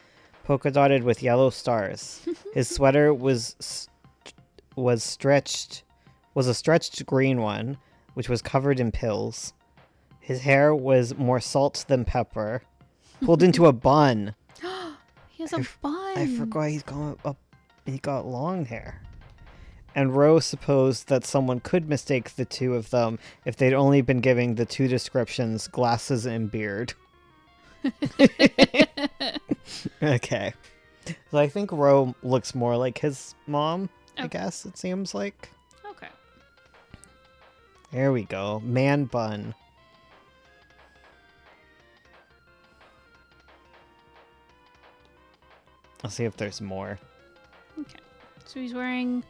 polka dotted with yellow stars. His sweater was a stretched green one, which was covered in pills. His hair was more salt than pepper, pulled into a bun. He has a bun. I forgot he got long hair. And Rose supposed that someone could mistake the two of them if they'd only been giving the two descriptions glasses and beard. Okay. So I think Ro looks more like his mom, I guess it seems like. Okay. There we go. Man bun. I'll see if there's more. Okay. So he's wearing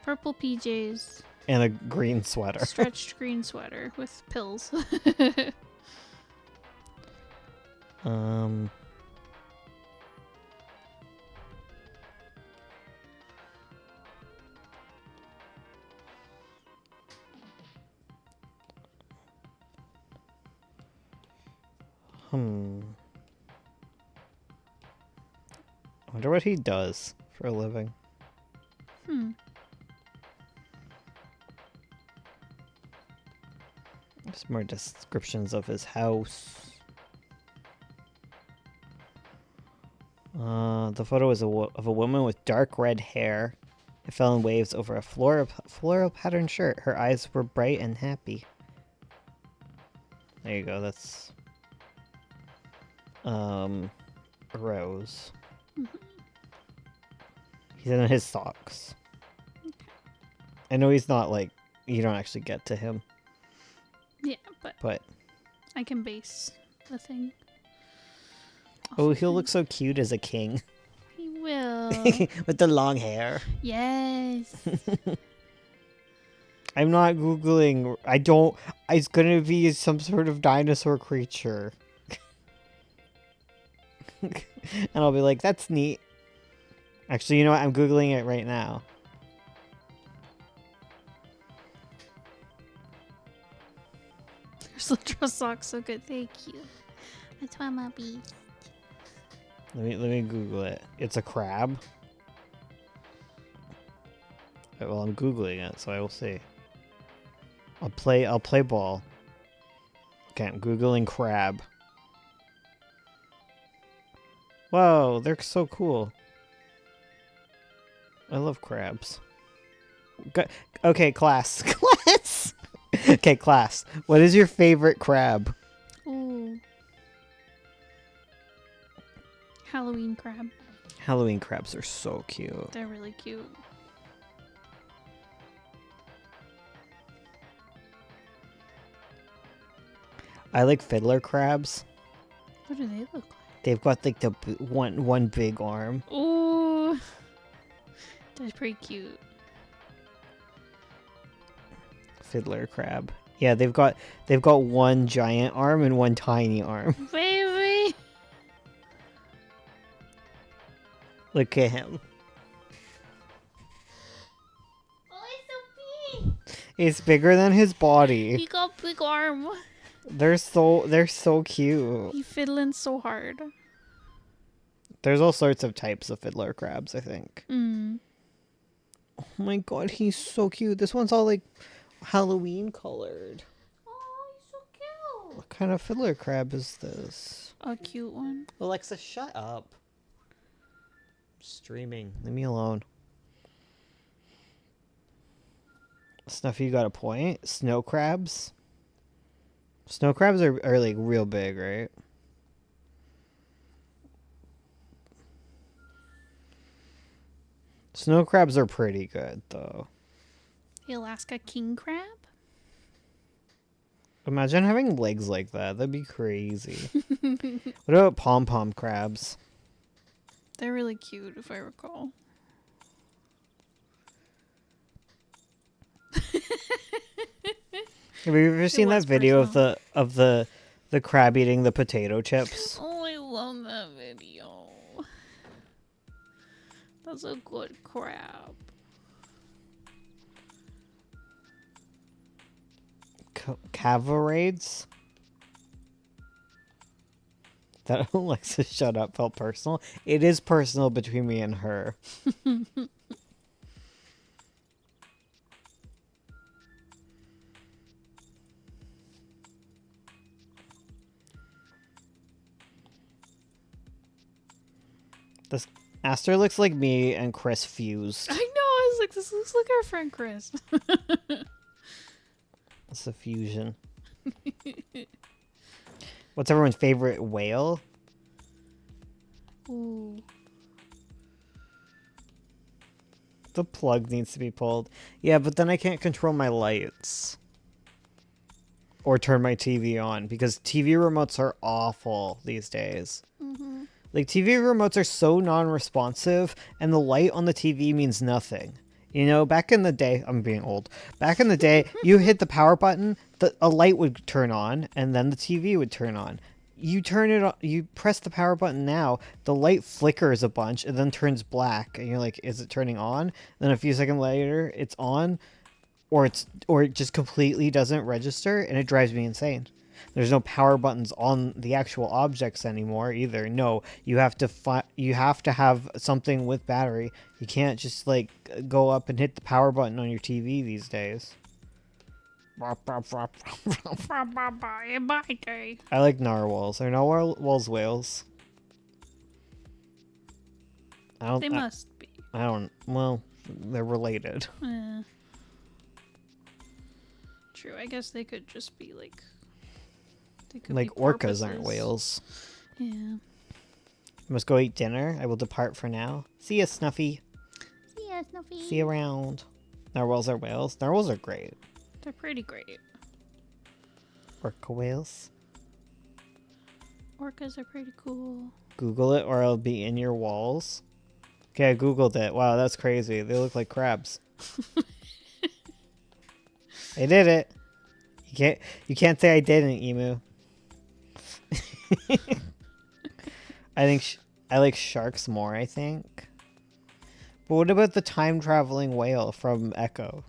purple PJs. And a green sweater. Stretched green sweater with pills. I wonder what he does for a living. There's more descriptions of his house. The photo is of a woman with dark red hair. It fell in waves over a floral patterned shirt. Her eyes were bright and happy. There you go. That's Rose. He's in his socks. I know he's not like, you don't actually get to him. Yeah, But I can base the thing. oh, he'll look so cute as a king. He will. With the long hair. Yes. I'm not Googling. It's gonna be some sort of dinosaur creature. And I'll be like, that's neat. Actually, you know what? I'm Googling it right now. Your dress socks so good. Thank you. That's why I'm a beast. Let me Google it. It's a crab. Well, I'm Googling it, so I will see. I'll play ball. Okay, I'm Googling crab. Whoa, they're so cool. I love crabs. Okay, class. Class. Okay, class. What is your favorite crab? Ooh. Halloween crab. Halloween crabs are so cute. They're really cute. I like fiddler crabs. What do they look like? They've got like the one big arm. Ooh. That's pretty cute. Fiddler crab. Yeah, they've got one giant arm and one tiny arm. Baby. Look at him. Oh, he's so big. It's bigger than his body. He got big arm. They're so cute. He fiddling so hard. There's all sorts of types of fiddler crabs, I think. Mm. Oh my god, he's so cute. This one's all like Halloween colored. Oh, he's so cute. What kind of fiddler crab is this? A cute one. Alexa, shut up. I'm streaming. Leave me alone. Snuffy, you got a point. Snow crabs. Snow crabs are like real big, right? Snow crabs are pretty good, though. The Alaska king crab. Imagine having legs like that. That'd be crazy. What about pom-pom crabs? They're really cute, if I recall. Have you ever seen that was video personal. of the crab eating the potato chips? Oh, I love that video. That's a good crab. Cavarades? That Alexa shut up felt personal. It is personal between me and her. This Aster looks like me and Chris fused. I know. I was like, this looks like our friend Chris. It's a fusion. What's everyone's favorite whale? Ooh. The plug needs to be pulled. Yeah, but then I can't control my lights. Or turn my TV on, because TV remotes are awful these days. Mm-hmm. Like, TV remotes are so non-responsive, and the light on the TV means nothing. You know, back in the day, I'm being old. Back in the day, you hit the power button, a light would turn on, and then the TV would turn on. You turn it on, you press the power button now, the light flickers a bunch, and then turns black, and you're like, is it turning on? Then a few seconds later, it's on, or it just completely doesn't register, and it drives me insane. There's no power buttons on the actual objects anymore either. No, you have to have something with battery. You can't just like go up and hit the power button on your TV these days. I like narwhals. Are narwhals whales? They must be. I don't. Well, they're related. True. I guess they could just be like. They could Like be orcas aren't porpoises. whales. Yeah. Must go eat dinner. I will depart for now. See ya, Snuffy. See ya, Snuffy. See you around. Narwhals are whales. Narwhals are great. They're pretty great. Orca whales. Orcas are pretty cool. Google it or I'll be in your walls. Okay, I googled it. Wow, that's crazy. They look like crabs. I did it. You can't say I didn't, Emu. I like sharks more, I think. But what about the time traveling whale from Echo?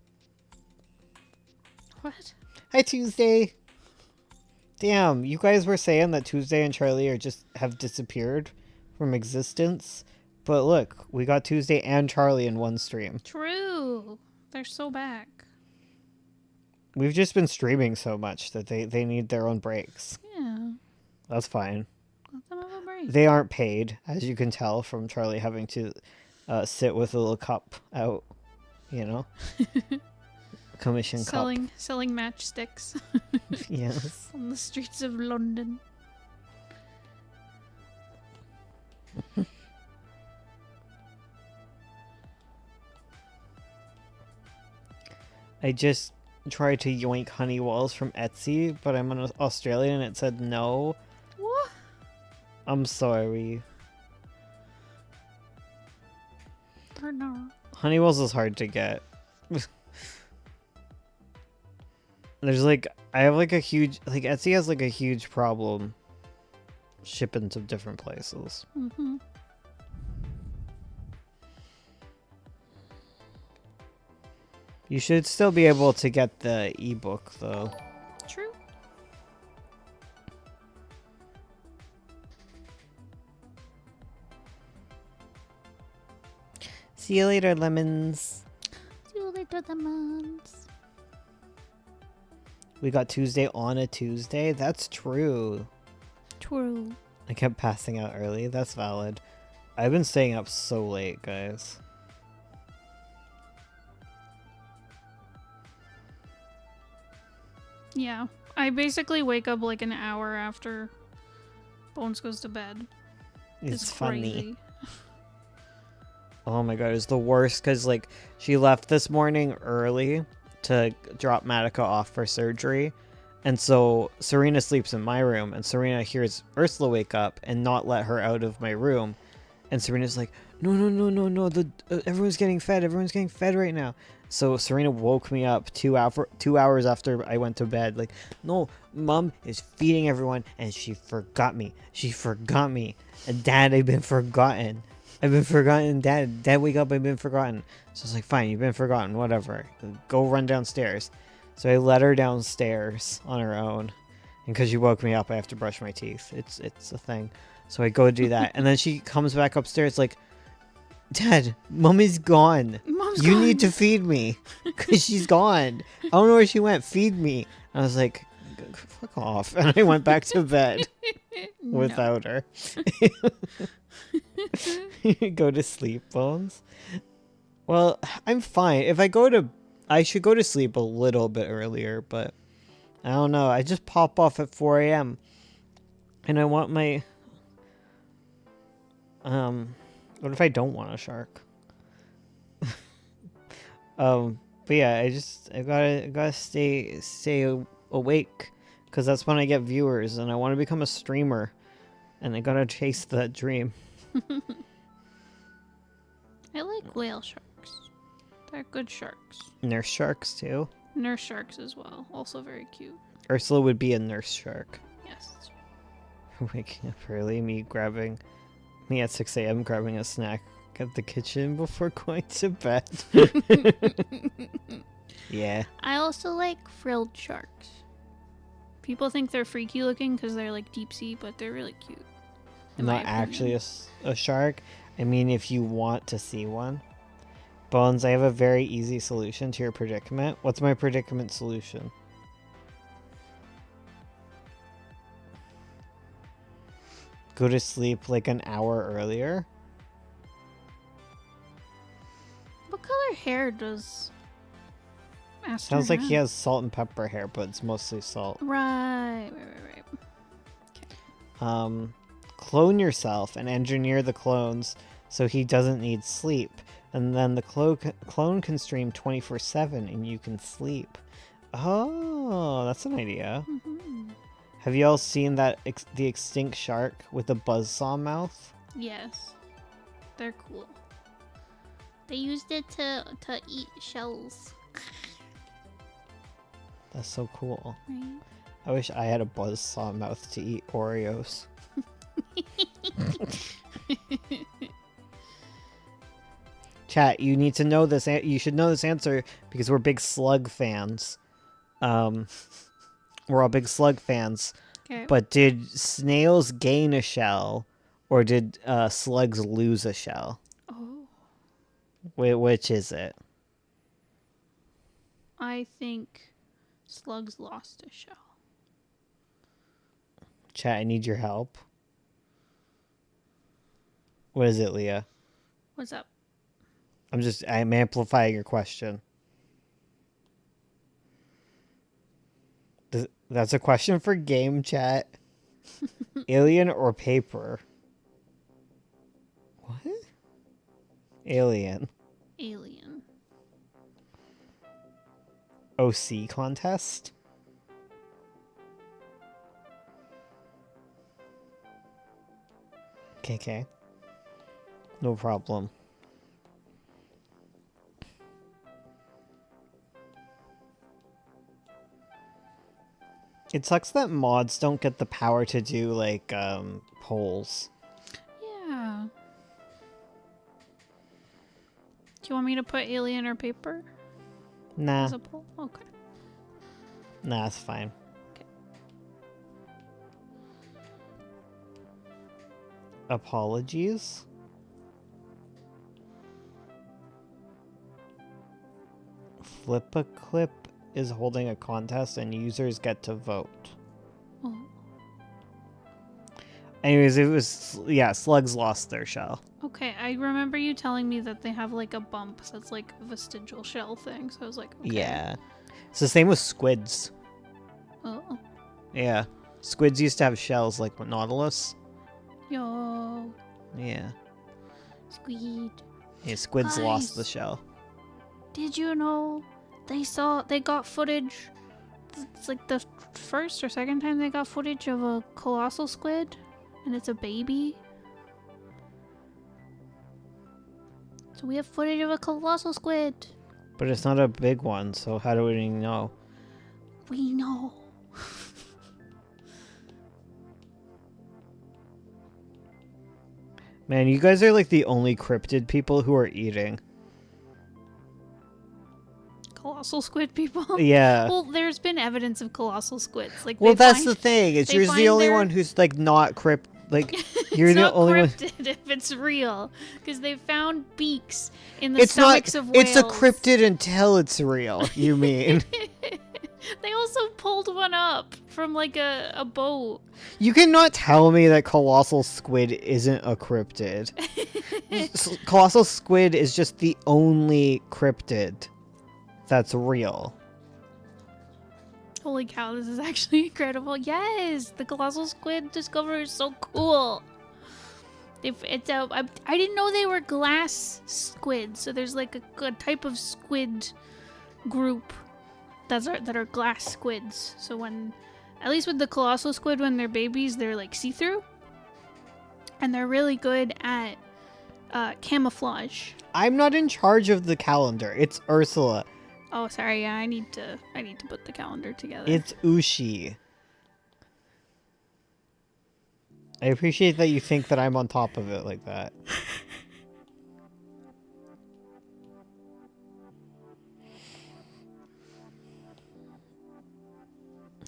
What? Hi, Tuesday. Damn, you guys were saying that Tuesday and Charlie have disappeared from existence. But look, we got Tuesday and Charlie in one stream. True. They're so back. We've just been streaming so much that they need their own breaks. Yeah. That's fine. Let them have a break. They aren't paid, as you can tell from Charlie having to sit with a little cup out, you know, commission selling matchsticks cup. Yes. on the streets of London. I just tried to yoink honey walls from Etsy, but I'm an Australian and it said no. What? I'm sorry. Or no? Honey walls is hard to get. There's like, I have like a huge, like Etsy has like a huge problem shipping to different places. Mm-hmm. You should still be able to get the ebook though. True. See you later, lemons. See you later, lemons. We got Tuesday on a Tuesday. That's true. True. I kept passing out early. That's valid. I've been staying up so late, guys. Yeah. I basically wake up like an hour after Bones goes to bed. It's funny. Crazy. Oh my god, it's the worst because like she left this morning early to drop Madoka off for surgery. And so Serena sleeps in my room and Serena hears Ursula wake up and not let her out of my room. And Serena's like, no, everyone's getting fed right now. So Serena woke me up 2 hours after I went to bed. Like, no, Mom is feeding everyone and she forgot me. And Dad, I've been forgotten. Dad, wake up, I've been forgotten. So I was like, fine, you've been forgotten, whatever. Go run downstairs. So I let her downstairs on her own. And because she woke me up, I have to brush my teeth. It's a thing. So I go do that. And then she comes back upstairs like, Dad, Mommy's gone. You need to feed me. Because she's gone. I don't know where she went. Feed me. And I was like, fuck off. And I went back to bed without her. Go to sleep, Bones. Well, I'm fine. I should go to sleep a little bit earlier, but I don't know. I just pop off at 4 a.m. And I want my... What if I don't want a shark? But yeah, I gotta stay awake, because that's when I get viewers, and I want to become a streamer, and I gotta chase that dream. I like whale sharks. They're good sharks. Nurse sharks too. Nurse sharks as well. Also very cute. Ursula would be a nurse shark. Yes. Waking up early, me at 6 a.m. grabbing a snack at the kitchen before going to bed. Yeah. I also like frilled sharks. People think they're freaky looking because they're like deep sea, but they're really cute. Not actually a shark. I mean, if you want to see one. Bones, I have a very easy solution to your predicament. What's my predicament solution? Go to sleep like an hour earlier. What color hair does Aster Sounds like have? he has salt and pepper hair, but it's mostly salt. Right. Clone yourself and engineer the clones so he doesn't need sleep. And then the clone can stream 24/7 and you can sleep. Oh, that's an idea. Mm-hmm. Have you all seen that the extinct shark with the buzzsaw mouth? Yes. They're cool. They used it to eat shells. That's so cool. Right? I wish I had a buzzsaw mouth to eat Oreos. Chat, you need to know this. You should know this answer because we're big slug fans. We're all big slug fans. Okay. But did snails gain a shell, or did slugs lose a shell? Oh. Which is it? I think slugs lost a shell. Chat, I need your help. What is it, Leah? What's up? I'm amplifying your question. That's a question for game chat. Alien or paper? What? Alien. Alien. OC contest? Okay. No problem. It sucks that mods don't get the power to do, like, polls. Yeah. Do you want me to put alien or paper Nah. as a poll? Okay. Nah, it's fine. Okay. Apologies? Flip a Clip is holding a contest and users get to vote. Oh. Anyways, it was, yeah, slugs lost their shell. Okay, I remember you telling me that they have like a bump that's like a vestigial shell thing, so I was like, okay. Yeah. It's the same with squids. Oh. Yeah. Squids used to have shells like Nautilus. Yo. Yeah. Squid. Yeah, squids lost the Guys. shell. Did you know they got footage? It's like the first or second time they got footage of a colossal squid, and it's a baby. So we have footage of a colossal squid. But it's not a big one, so how do we know? We know. Man, you guys are like the only cryptid people who are eating. Colossal squid people? Yeah. Well, there's been evidence of colossal squids. Like, Well, they that's find, the thing. It's they you're the find only their- one who's like not like you're it's the not only one. cryptid if it's real, because they found beaks in the It's not. stomachs of whales. It's a cryptid until it's real. You mean? They also pulled one up from like a boat. You cannot tell me that colossal squid isn't a cryptid. Colossal squid is just the only cryptid that's real. Holy cow, this is actually incredible. Yes, the colossal squid discovery is so cool. I didn't know they were glass squids. So there's like a type of squid group that are glass squids. So when, at least with the colossal squid, when they're babies, they're like see-through. And they're really good at camouflage. I'm not in charge of the calendar. It's Ursula. Oh, sorry. Yeah, I need to put the calendar together. It's Ushi. I appreciate that you think that I'm on top of it like that.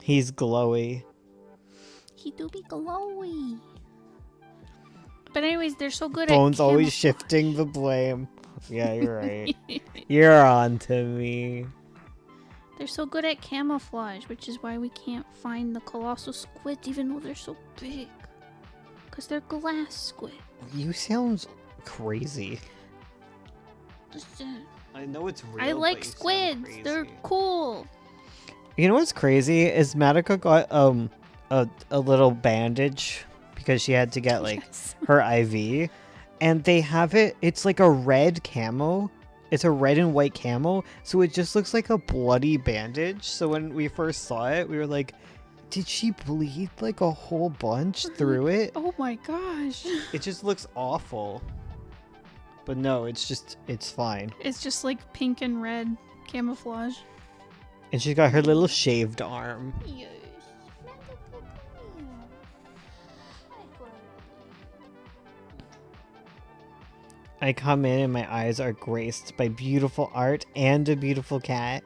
He's glowy. He do be glowy. But anyways, they're so good Bones at always camouflage. shifting the blame. Yeah, you're right. You're on to me. They're so good at camouflage, which is why we can't find the colossal squids even though they're so big. Because they're glass squid. You sound crazy. Listen, I know it's real. I like squids. They're cool. You know what's crazy is Madoka got a little bandage because she had to get like Yes. her IV, and they have it. It's like a red camo. It's a red and white camo, so it just looks like a bloody bandage. So when we first saw it, we were like, "Did she bleed like a whole bunch through it?" Oh my gosh. It just looks awful. But no, it's fine. It's just like pink and red camouflage. And she's got her little shaved arm. Yes. I come in and my eyes are graced by beautiful art and a beautiful cat.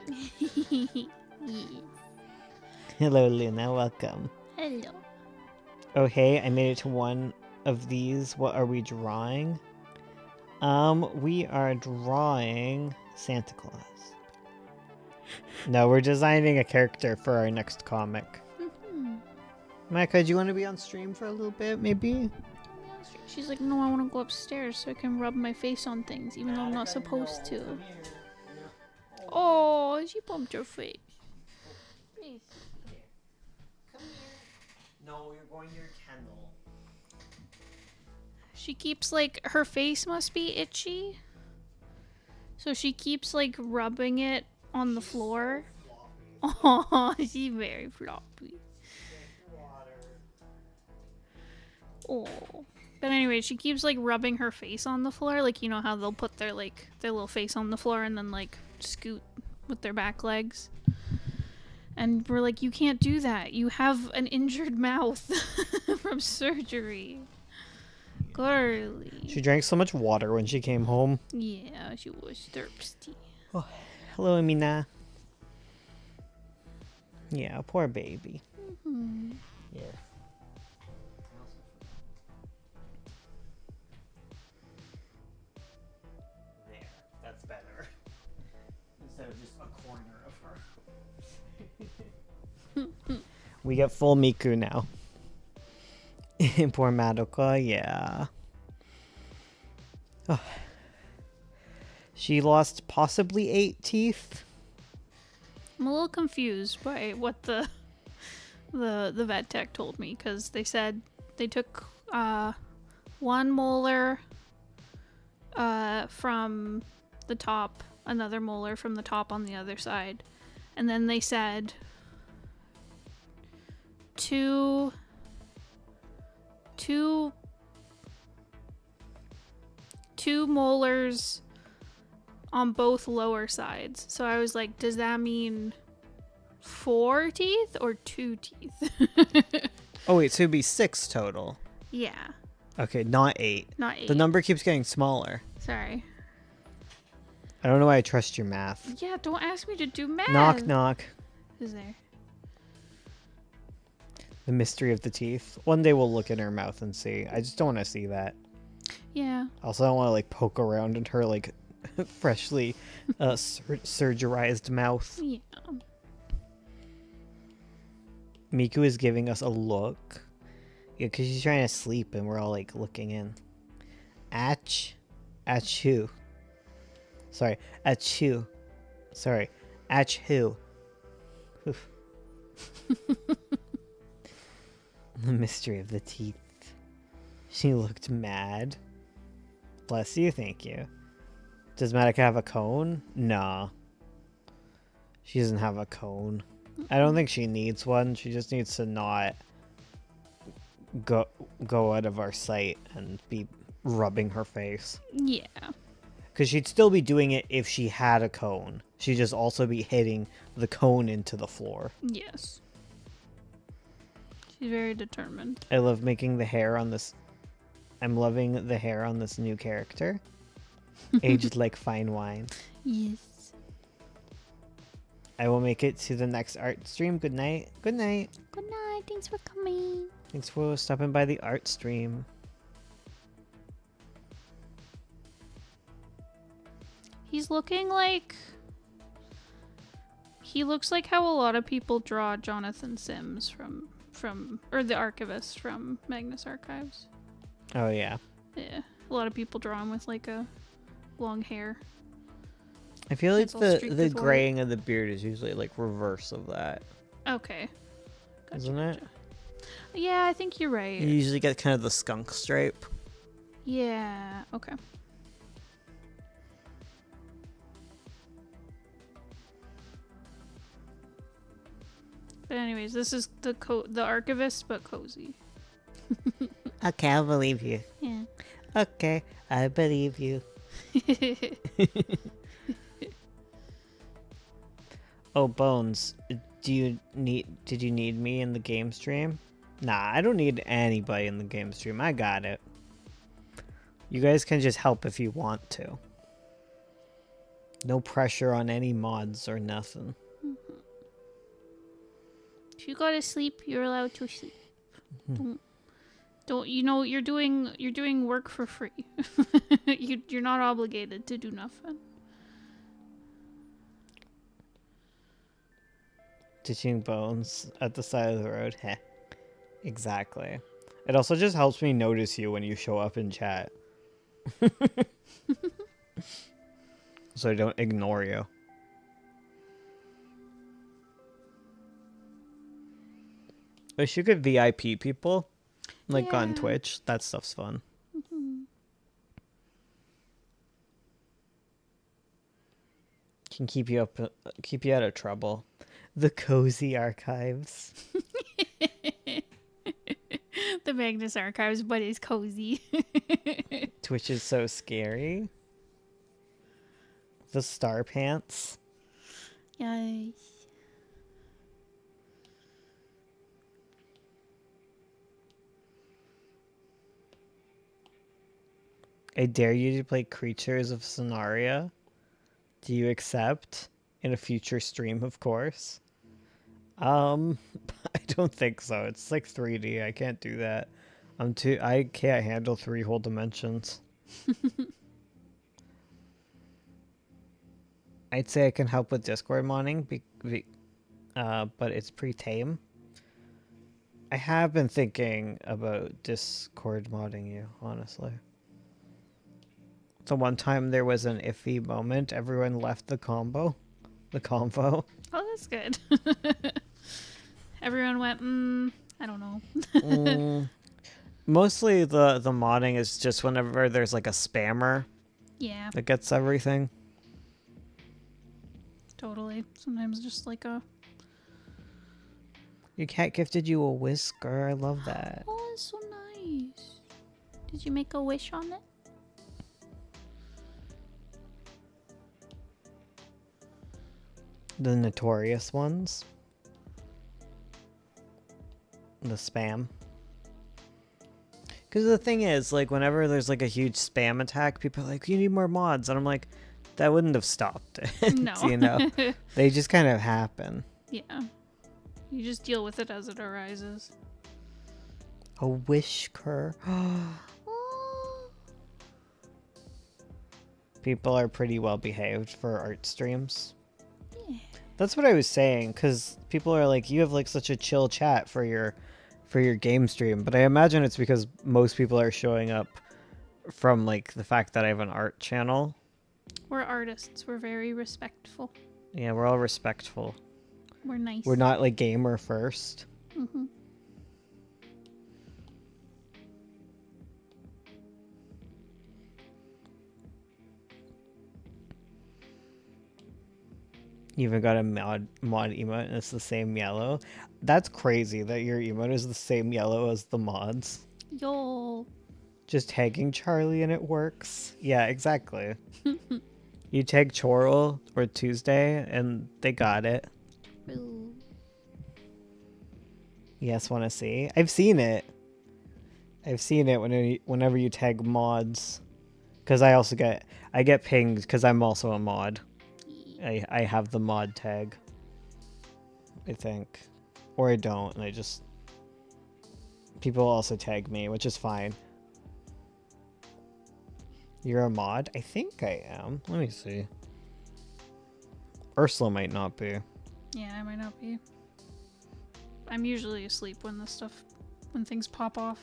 Hello, Luna. Welcome. Hello. Oh, hey, I made it to one of these. What are we drawing? We are drawing Santa Claus. No, we're designing a character for our next comic. Mhm. Micah, do you want to be on stream for a little bit, maybe? Yeah, She's like, no, I want to go upstairs so I can rub my face on things, even though I'm not supposed to. Oh, she bumped her face. Please. Come here. No, you're going to your kennel. She keeps, like, her face must be itchy. So she keeps, like, rubbing it on the floor. Oh, she's very floppy. Oh. But anyway, she keeps, like, rubbing her face on the floor. Like, you know how they'll put their, like, their little face on the floor and then, like, scoot with their back legs. And we're like, you can't do that. You have an injured mouth from surgery. Girly. She drank so much water when she came home. Yeah, she was thirsty. Oh, hello, Amina. Yeah, poor baby. Mm-hmm. Yeah. There, that's better. Instead of just a corner of her. We get full Miku now. Poor Madoka, yeah. Oh. She lost possibly 8 teeth. I'm a little confused by what the vet tech told me, because they said they took one molar from the top, another molar from the top on the other side, and then they said two molars on both lower sides. So I was like, does that mean 4 teeth or 2 teeth? Oh wait, so it'd be 6 total. Yeah, Okay, not 8. not 8. The number keeps getting smaller. Sorry. I don't know why I trust your math. Yeah, don't ask me to do math. Knock, knock. Who's there? The mystery of the teeth. One day we'll look in her mouth and see. I just don't want to see that. Yeah. Also, I don't want to like poke around in her like freshly surgerized mouth. Yeah. Miku is giving us a look. Yeah, because she's trying to sleep and we're all like looking in. Achoo. Sorry, achoo. Sorry, achoo. Oof. The mystery of the teeth. She looked mad. Bless you, thank you. Does Madoka have a cone? Nah. She doesn't have a cone. I don't think she needs one. She just needs to not go out of our sight and be rubbing her face. Yeah. Because she'd still be doing it if she had a cone. She'd just also be hitting the cone into the floor. Yes. She's very determined. I love making the hair on this. I'm loving the hair on this new character. Aged like fine wine. Yes. I will make it to the next art stream. Good night. Good night. Good night. Thanks for coming. Thanks for stopping by the art stream. He's looking like... He looks like how a lot of people draw Jonathan Sims from or the archivist from Magnus Archives. Oh, yeah. Yeah. A lot of people draw him with like a long hair. I feel like It's all streaked the with white. graying of the beard is usually like reverse of that. Okay. Gotcha, Isn't it? gotcha. Yeah, I think you're right. You usually get kind of the skunk stripe. Yeah. Okay. But anyways, this is the archivist, but cozy. Okay, I'll believe you. Yeah. Okay, I believe you. Oh, Bones, did you need me in the game stream? Nah, I don't need anybody in the game stream. I got it. You guys can just help if you want to. No pressure on any mods or nothing. If you gotta sleep, you're allowed to sleep. Don't you know you're doing work for free. You're not obligated to do nothing. Ditching Bones at the side of the road. Heh. Exactly. It also just helps me notice you when you show up in chat. So I don't ignore you. Wish you could VIP people, like on Yeah. Twitch. That stuff's fun. Mhm. Can keep you up, keep you out of trouble. The cozy archives. The Magnus Archives, but it's cozy. Twitch is so scary. The star pants. Yay. I dare you to play Creatures of Sonaria. Do you accept? In a future stream, of course. I don't think so. It's like 3D. I can't do that. I can't handle 3 whole dimensions. I'd say I can help with Discord modding, but it's pretty tame. I have been thinking about Discord modding you, honestly. The one time there was an iffy moment, everyone left the convo. Oh, that's good. Everyone went, I don't know. Mostly the modding is just whenever there's like a spammer Yeah, that gets everything. totally. Sometimes just like a... Your cat gifted you a whisker. I love that. Oh, that's so nice. Did you make a wish on it? The notorious ones. The spam. Because the thing is, like, whenever there's like a huge spam attack, people are like, you need more mods. And I'm like, that wouldn't have stopped it. No. You know? They just kind of happen. Yeah. You just deal with it as it arises. A whisker. People are pretty well behaved for art streams. Yeah. That's what I was saying, because people are like, you have like such a chill chat for your game stream, but I imagine it's because most people are showing up from like the fact that I have an art channel. We're artists. We're very respectful. Yeah, we're all respectful. We're nice. We're not like gamer first. Mm-hmm. You even got a mod emote and it's the same yellow. That's crazy that your emote is the same yellow as the mods. Yo. Just tagging Charlie and it works. Yeah, exactly. You tag Chorl or Tuesday and they got it. Ooh. Yes, want to see? I've seen it. I've seen it whenever you tag mods. Because I get pinged because I'm also a mod. I have the mod tag. I think. Or I don't, and I just... People also tag me, which is fine. You're a mod? I think I am. Let me see. Ursula might not be. Yeah, I might not be. I'm usually asleep when when things pop off.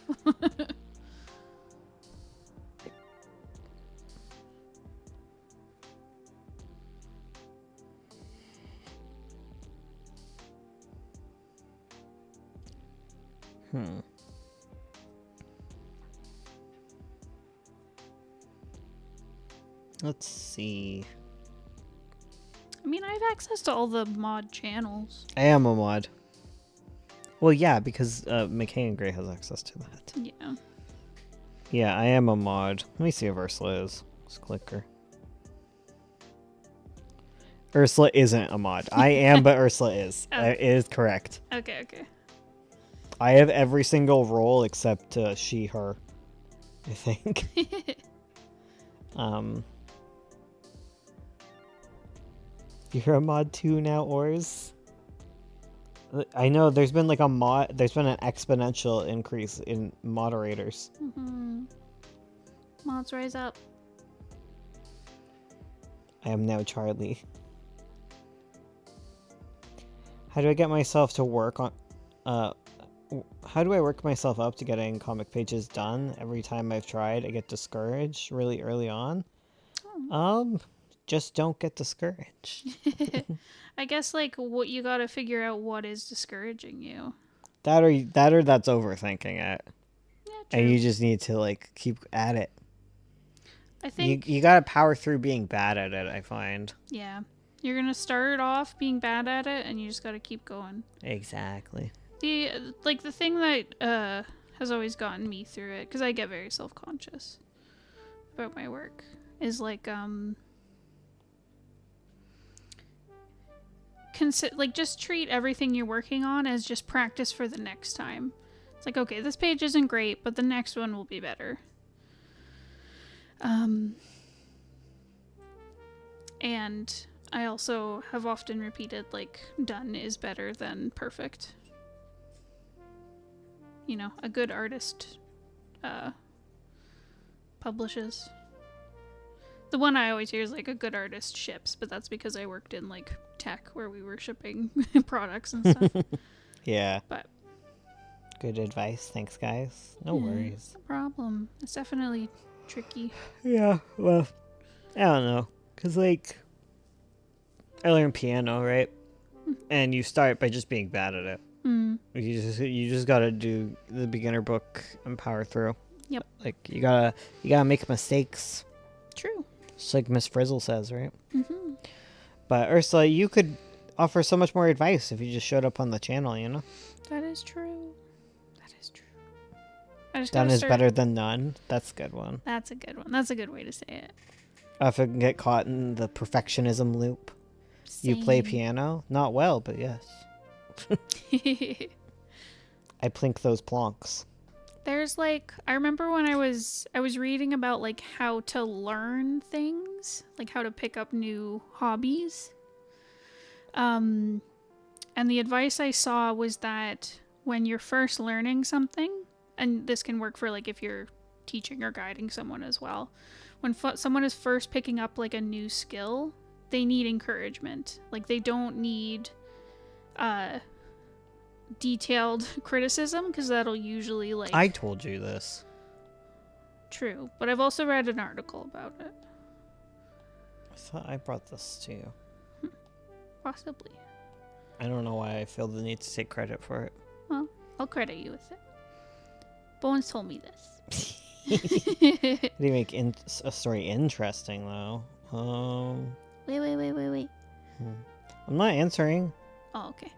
Let's see. I mean, I have access to all the mod channels. I am a mod. Well, yeah, because McKay and Gray has access to that. Yeah. Yeah, I am a mod. Let me see if Ursula is. Let's click her. Ursula isn't a mod. I am, but Ursula is. Oh. It is correct. Okay, okay. I have every single role except she, her. I think. You're a mod too now, Ors? I know there's been like there's been an exponential increase in moderators. Mm-hmm. Mods rise up. I am now Charlie. How do I get myself to work how do I work myself up to getting comic pages done? Every time I've tried, I get discouraged really early on. Just don't get discouraged. I guess like what you got to figure out what is discouraging you. That or that's overthinking it. Yeah, And true. you just need to like keep at it. I think You gotta power through being bad at it, I find. yeah. You're going to start off being bad at it and you just got to keep going. Exactly. The thing that has always gotten me through it, cuz I get very self-conscious about my work, is like just treat everything you're working on as just practice for the next time. It's like, okay, this page isn't great, but the next one will be better. And I also have often repeated, like, done is better than perfect. You know, a good artist publishes. The one I always hear is like a good artist ships, but that's because I worked in like tech where we were shipping products and stuff. Yeah. But good advice. Thanks, guys. No worries. No problem. It's definitely tricky. Yeah, well, I don't know. Because, like, I learned piano, right? And you start by just being bad at it. You just gotta do the beginner book and power through. Yep. Like, you gotta make mistakes. True. Just like Miss Frizzle says, right? Mm-hmm. But, Ursula, you could offer so much more advice if you just showed up on the channel, you know? That is true. That is true. I just Done gotta is start... better than none. That's a good one. That's a good one. That's a good way to say it. If I can get caught in the perfectionism loop. You play Same. piano? Not well, but yes. I plink those plonks. There's like, I remember when I was reading about like how to learn things, like how to pick up new hobbies. And the advice I saw was that when you're first learning something, and this can work for like if you're teaching or guiding someone as well, when someone is first picking up like a new skill, they need encouragement. Like they don't need detailed criticism, because that'll usually like... I told you this. True, but I've also read an article about it. I thought I brought this to you. Possibly. I don't know why I feel the need to take credit for it. Well, I'll credit you with it. Bones told me this. How do you make a story interesting, though? Wait. I'm not answering. Oh, okay.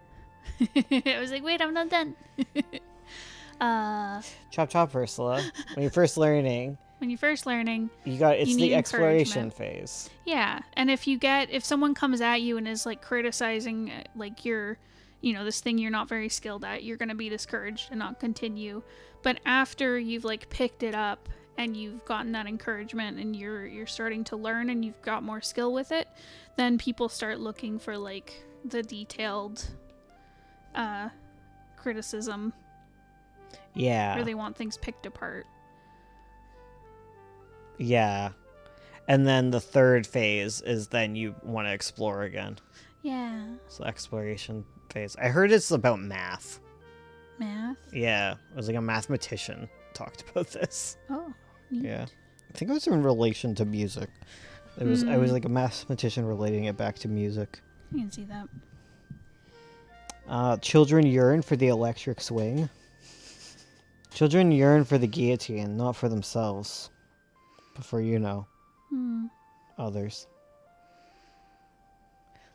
I was like, wait, I'm not done. Chop, Ursula. When you're first learning, When you're first learning, it's you need the exploration encouragement. phase. Yeah, and if someone comes at you and is like criticizing like your, this thing you're not very skilled at, you're gonna be discouraged and not continue. But after you've like picked it up and you've gotten that encouragement and you're starting to learn and you've got more skill with it, then people start looking for like the detailed criticism. Yeah. Where they want things picked apart. Yeah. And then the third phase is then you want to explore again. Yeah. So exploration phase. I heard it's about math. Math? Yeah. It was like a mathematician talked about this. Oh, neat. Yeah. I think it was in relation to music. I was like a mathematician relating it back to music. You can see that. Children yearn for the electric swing. Children yearn for the guillotine, not for themselves, but for, others.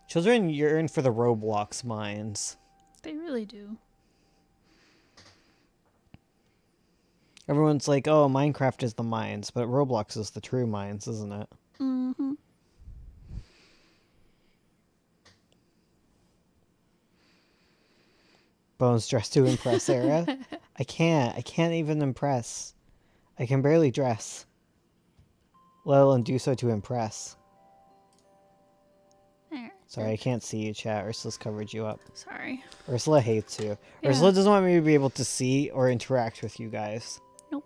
Children yearn for the Roblox mines. They really do. Everyone's like, oh, Minecraft is the mines, but Roblox is the true mines, isn't it? Mm-hmm. Bones dressed to impress, Sarah. I can't even impress. I can barely dress, let alone do so to impress. There. Sorry, I can't see you, chat. Ursula's covered you up. Sorry. Ursula hates you. Yeah. Ursula doesn't want me to be able to see or interact with you guys. Nope.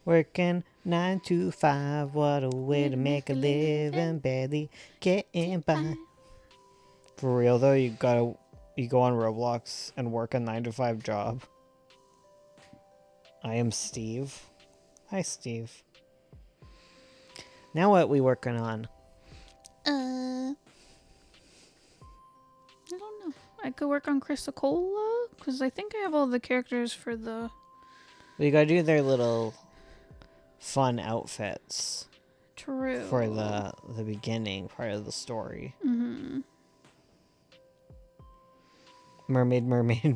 Working 9 to 5, what a way to make a living, barely getting by. For real though, you gotta you go on Roblox and work a 9-to-5 job. I am Steve. Hi, Steve. Now what we working on? I don't know. I could work on Chrysocola because I think I have all the characters for the. We gotta do their little fun outfits True. for the beginning part of the story. Mm-hmm. Mermaid. Mermaid.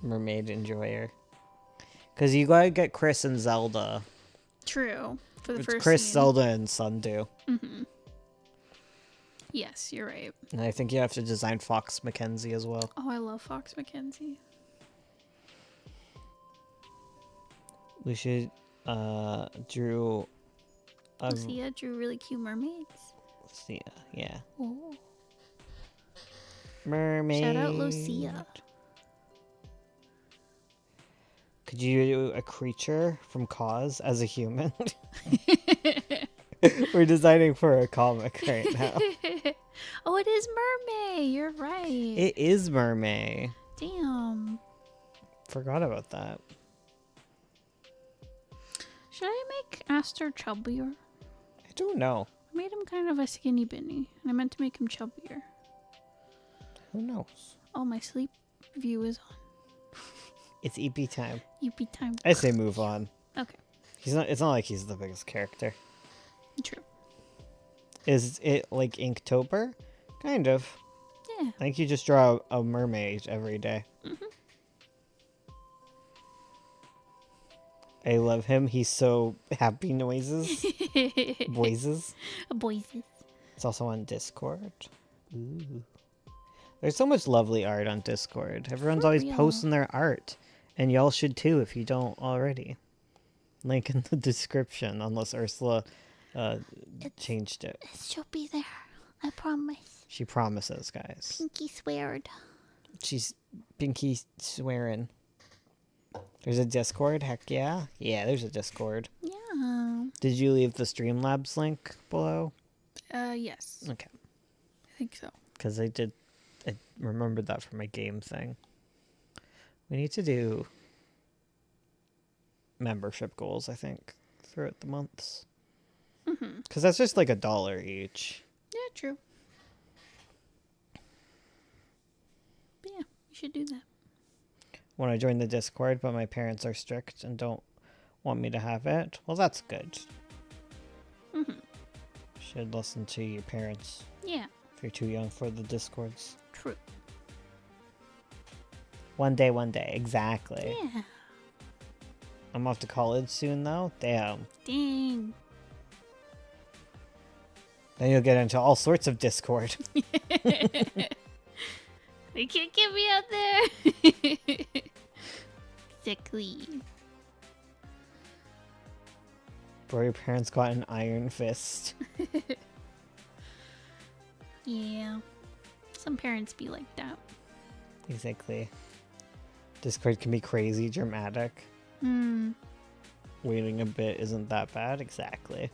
Mermaid enjoyer. Because you gotta get Chris and Zelda. True. For the It's first Chris, scene. Zelda, and Sundew. Mm-hmm. Yes, you're right. And I think you have to design Fox Mackenzie as well. Oh, I love Fox Mackenzie. We should drew Lucia drew really cute mermaids. Lucia, yeah. Oh. Mermaid. Shout out Lucia. Could you do a creature from Cause as a human? We're designing for a comic right now. Oh, it is Mermaid. You're right. It is Mermaid. Damn. Forgot about that. Should I make Aster chubbier? I don't know. I made him kind of a skinny binny, and I meant to make him chubbier. Who knows? Oh, my sleep view is on. It's EP time. EP time. I say move on. Okay. It's not like he's the biggest character. True. Is it like Inktober? Kind of. Yeah. I think you just draw a mermaid every day. Mm-hmm. I love him. He's so happy noises. Voices. Voices. It's also on Discord. Ooh. There's so much lovely art on Discord. Everyone's For always real. posting their art. And y'all should too if you don't already. Link in the description, unless Ursula changed it. She'll be there. I promise. She promises, guys. Pinky sweared. She's Pinky swearing. There's a Discord? Heck yeah. Yeah, there's a Discord. Yeah. Did you leave the Streamlabs link below? Yes. Okay. I think so. Because I remembered that from my game thing. We need to do membership goals, I think, throughout the months. Mm-hmm. Because that's just like $1 each. Yeah, true. But yeah, we should do that. When I join the Discord, but my parents are strict and don't want me to have it, well, that's good. Mm-hmm. Should listen to your parents Yeah, if you're too young for the Discords. true. One day, exactly. Yeah. I'm off to college soon, though. Damn. Dang. Then you'll get into all sorts of Discord. They can't get me out there. Exactly. Bro, your parents got an iron fist. Yeah. Some parents be like that. Exactly. Discord can be crazy dramatic. Hmm. Waiting a bit isn't that bad. Exactly.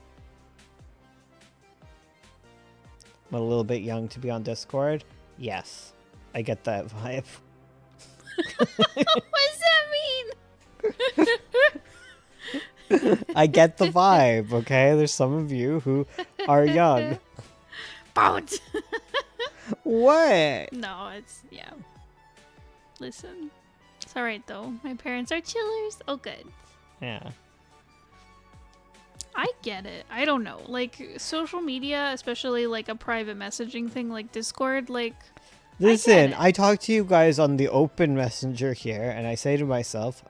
I'm a little bit young to be on Discord. Yes. I get that vibe. What does that mean? I get the vibe, okay? There's some of you who are young. Bounce. What? No, it's yeah. Listen, it's all right though. My parents are chillers. Oh, good. Yeah. I get it. I don't know. Like social media, especially like a private messaging thing like Discord, like Listen, it. I talk to you guys on the open messenger here, and I say to myself,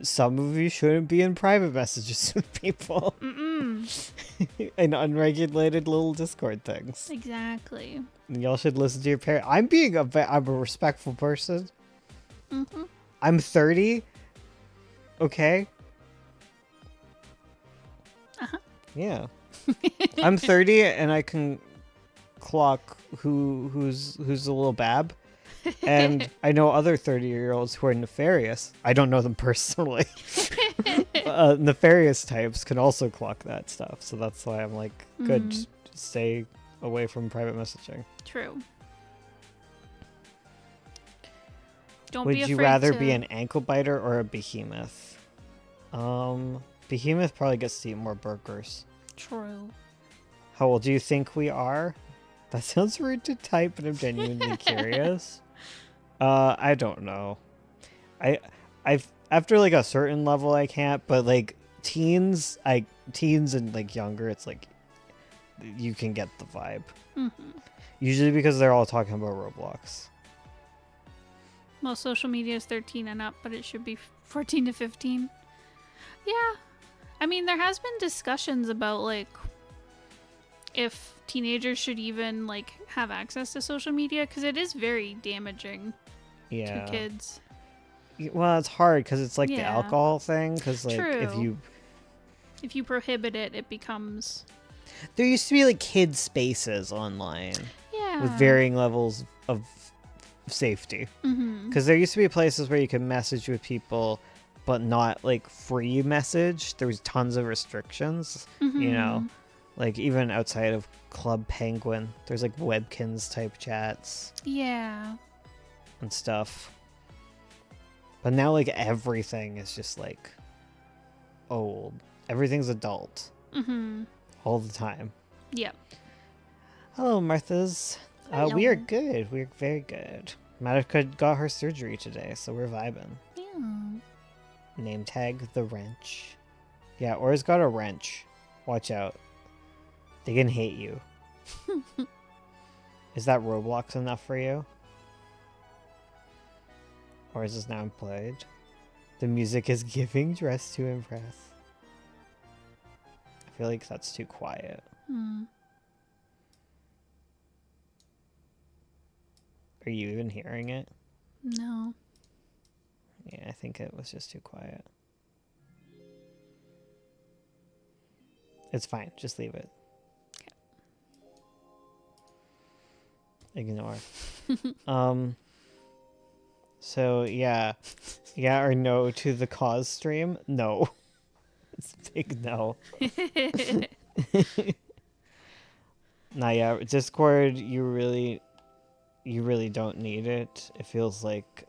some of you shouldn't be in private messages with people. In unregulated little Discord things. exactly. And y'all should listen to your parents. I'm a respectful person. Mm-hmm. I'm 30. Okay. Uh-huh. Yeah. I'm 30 and I can clock who's a little bab. And I know other 30-year-olds who are nefarious. I don't know them personally. Nefarious types can also clock that stuff. So that's why I'm like, good, stay away from private messaging. True. Don't Would be afraid you rather to... be an ankle biter or a behemoth? Behemoth probably gets to eat more burgers. True. How old do you think we are? That sounds rude to type, but I'm genuinely curious. I don't know. I've after like a certain level I can't, but like teens and like younger, it's like you can get the vibe. Mm-hmm. Usually because they're all talking about Roblox. Well, social media is 13 and up, but it should be 14 to 15. Yeah. I mean, there has been discussions about, like, if teenagers should even, like, have access to social media, because it is very damaging Yeah. to kids. Well, it's hard because it's like the Yeah. alcohol thing. Because like True. If you prohibit it, it becomes... there used to be like kid spaces online Yeah. with varying levels of safety. Mm-hmm. Because there used to be places where you could message with people, but not like free message. There was tons of restrictions, you know, like even outside of Club Penguin, there's like Webkins type chats Yeah. and stuff. But now like everything is just like old. Everything's adult Mm-hmm. all the time. Yep. Hello, Marthas. We are good. We're very good. Madoka got her surgery today, so we're vibing. Yeah. Name tag the wrench. Yeah, Aura's got a wrench. Watch out. They can hate you. Is that Roblox enough for you? Or is this now employed? The music is giving dress to impress. I feel like that's too quiet. Hmm. Are you even hearing it? No. Yeah, I think it was just too quiet. It's fine. Just leave it. Ignore. So yeah. Yeah or no to the cause stream? No. It's a big no. Nah, yeah. Discord, you really don't need it. It feels like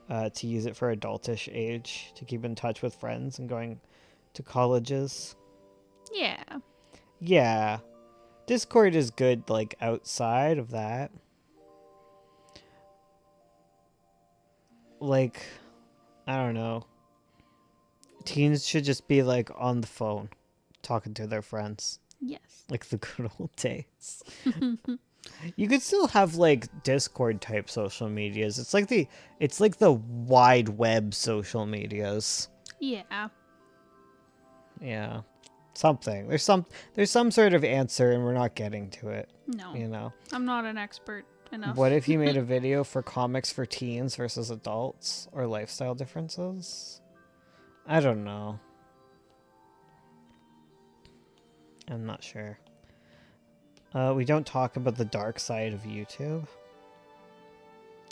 to use it for adultish age, to keep in touch with friends and going to colleges. Yeah. Yeah. Discord is good, like, outside of that. Like, I don't know. Teens should just be, like, on the phone, talking to their friends. Yes. Like the good old days. You could still have, like, Discord type social medias. It's like the wide web social medias. Yeah. Yeah. Something. There's some sort of answer and we're not getting to it. No. You know. I'm not an expert enough. What if you made a video for comics for teens versus adults or lifestyle differences? I don't know. I'm not sure. We don't talk about the dark side of YouTube.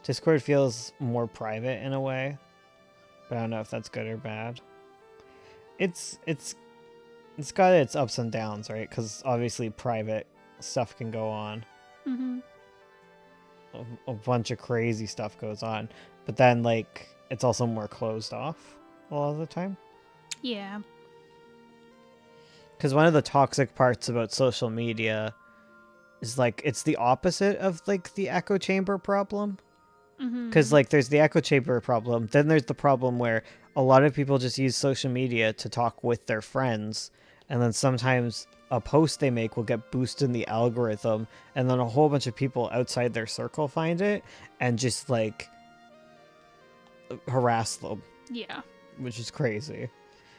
Discord feels more private in a way, but I don't know if that's good or bad. It's got its ups and downs, right? Because obviously private stuff can go on. Mm-hmm. A bunch of crazy stuff goes on, but then like it's also more closed off a lot of the time. Yeah. Because one of the toxic parts about social media is like it's the opposite of like the echo chamber problem. Because like there's the echo chamber problem, then there's the problem where a lot of people just use social media to talk with their friends, and then sometimes a post they make will get boosted in the algorithm, and then a whole bunch of people outside their circle find it and just like harass them, Yeah. which is crazy.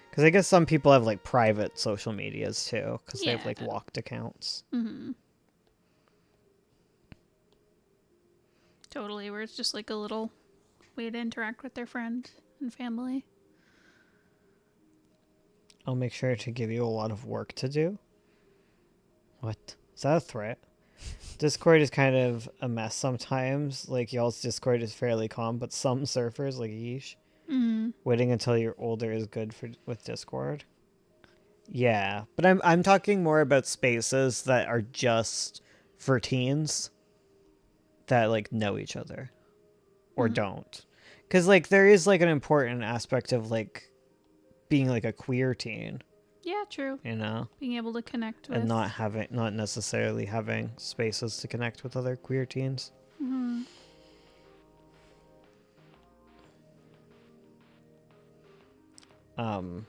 Because I guess some people have like private social medias too, because they have like Yeah. locked accounts. Mm-hmm. Totally, where it's just like a little way to interact with their friend and family. I'll make sure to give you a lot of work to do. What? Is that a threat? Discord is kind of a mess sometimes. Like, y'all's Discord is fairly calm, but some surfers, like yeesh, Mm. waiting until you're older is good with Discord. Yeah, but I'm talking more about spaces that are just for teens that like know each other or don't. Cuz like there is like an important aspect of like being like a queer teen, Yeah, true. you know, Being able to connect and with. not necessarily having spaces to connect with other queer teens. Hmm. Um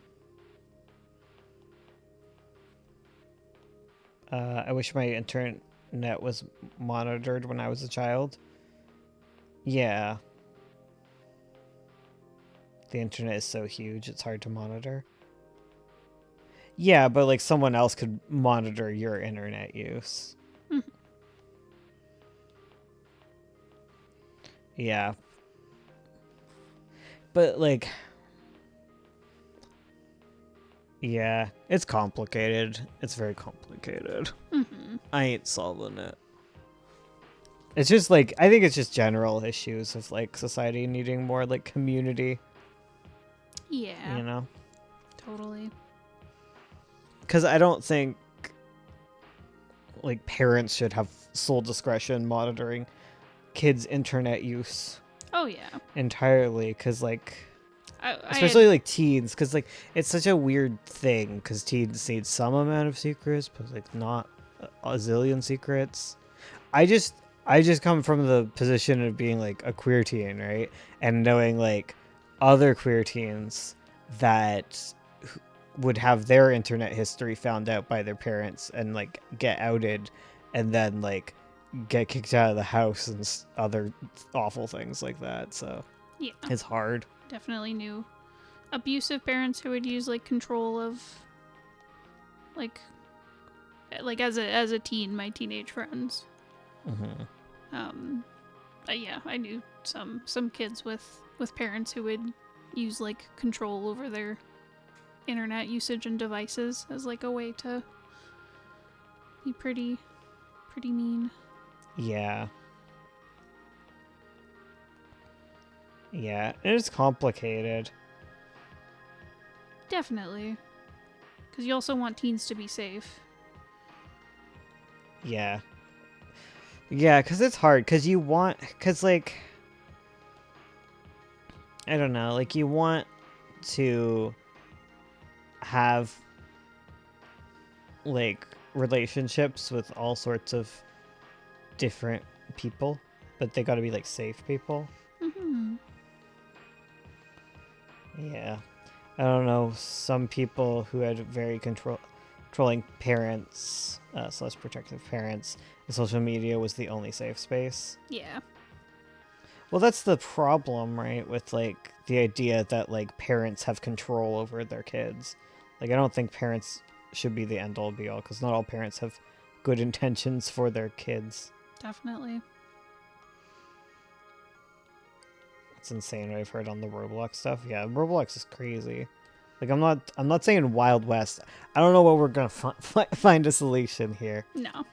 I wish my internet was monitored when I was a child. Yeah, the internet is so huge, it's hard to monitor. Yeah, but like someone else could monitor your internet use. Mhm. Yeah. But like yeah, it's complicated. It's very complicated. Mhm. I ain't solving it. It's just like I think it's just general issues of like society needing more like community, Yeah, you know? totally. Cuz I don't think like parents should have sole discretion monitoring kids' internet use Oh yeah. entirely cuz like I especially like teens because like it's such a weird thing because teens need some amount of secrets but like not a zillion secrets. I just come from the position of being like a queer teen, right, and knowing like other queer teens that would have their internet history found out by their parents and like get outed and then like get kicked out of the house and other awful things like that, so yeah, it's hard. definitely knew abusive parents who would use like control of like as a teen, my teenage friends. Mm-hmm. Yeah, I knew some kids with parents who would use like control over their internet usage and devices as like a way to be pretty mean. Yeah. Yeah, it's complicated. Definitely. Because you also want teens to be safe. Yeah. Yeah, because it's hard. Because, like, I don't know. Like, you want to have, like, relationships with all sorts of different people, but they gotta be, like, safe people. Mm-hmm. Yeah. I don't know. Some people who had very controlling parents, slash protective parents, and social media was the only safe space. Yeah. Well, that's the problem, right? With like the idea that like parents have control over their kids. Like, I don't think parents should be the end all be all because not all parents have good intentions for their kids. Definitely. It's insane what I've heard on the Roblox stuff. Yeah, Roblox is crazy. Like, I'm not saying Wild West. I don't know what we're gonna find a solution here. No.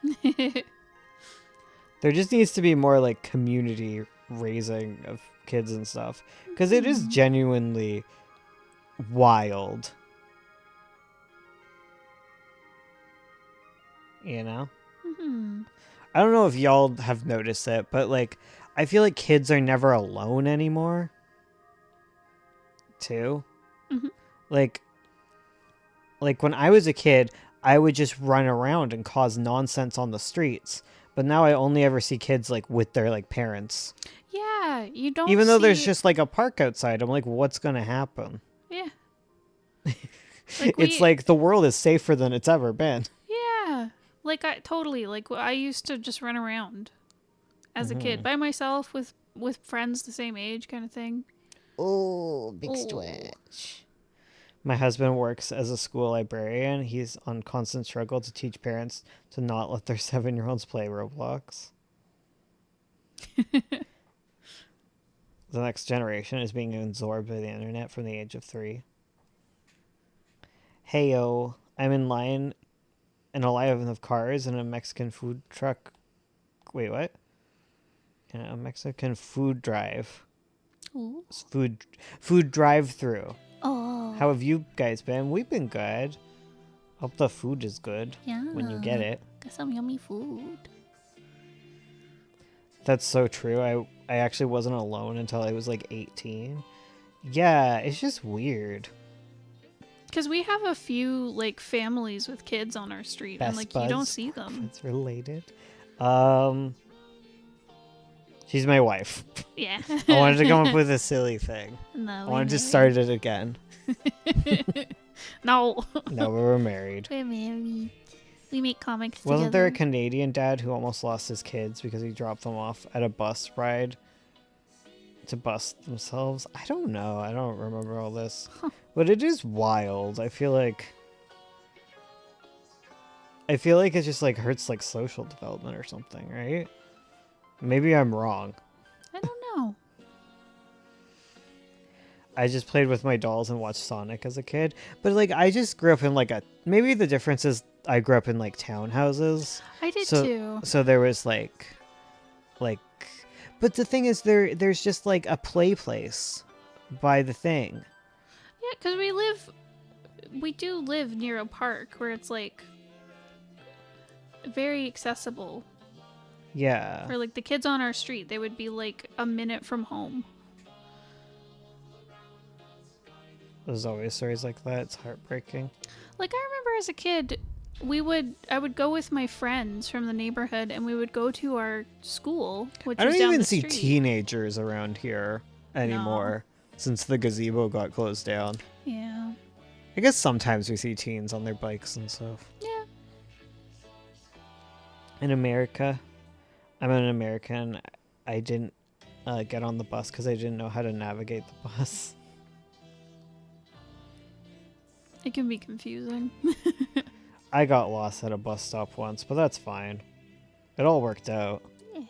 There just needs to be more like community raising of kids and stuff because it is genuinely wild. You know? Mm-hmm. I don't know if y'all have noticed it, but like I feel like kids are never alone anymore. Too. Mhm. Like when I was a kid, I would just run around and cause nonsense on the streets. But now I only ever see kids like with their like parents. Yeah, you don't Even though there's see- just like a park outside, I'm like, what's gonna happen? Yeah. It's like the world is safer than it's ever been. Yeah. Like I totally like I used to just run around as a kid by myself with friends the same age kind of thing. Oh, big stretch. My husband works as a school librarian. He's on constant struggle to teach parents to not let their 7-year-olds play Roblox. The next generation is being absorbed by the internet from the age of 3. Heyo, I'm in line in a line of cars in a Mexican food truck. Wait, what? In a Mexican food drive. Ooh. Food drive through. Oh. How have you guys been? We've been good. Hope the food is good Yeah. when you get it. Got some yummy food. That's so true. I actually wasn't alone until I was like 18. Yeah, it's just weird. Because we have a few like families with kids on our street, and Best like you don't buds. see them. It's related. She's my wife. Yeah. I wanted to come up with a silly thing. No, I we wanted to married. start it again. No. No, we were married. We're married. We make comics Wasn't there a together. Canadian dad who almost lost his kids because he dropped them off at a bus ride to bus themselves? I don't know. I don't remember all this. Huh. But it is wild. I feel like it just like hurts like social development or something, right? Maybe I'm wrong. I don't know. I just played with my dolls and watched Sonic as a kid. But like I just grew up in like maybe the difference is I grew up in like townhouses. I did So- too. So there was like but the thing is there's just like a play place by the thing. Yeah, because we do live near a park where it's like very accessible. Yeah. For like the kids on our street, they would be like a minute from home. There's always stories like that. It's heartbreaking. Like I remember as a kid, I would go with my friends from the neighborhood, and we would go to our school, which I was don't down even the see street. teenagers around here anymore since the gazebo got closed down. Yeah. I guess sometimes we see teens on their bikes and stuff. Yeah. In America, I'm an American. I didn't get on the bus because I didn't know how to navigate the bus. It can be confusing. I got lost at a bus stop once, but that's fine. It all worked out. Yeah.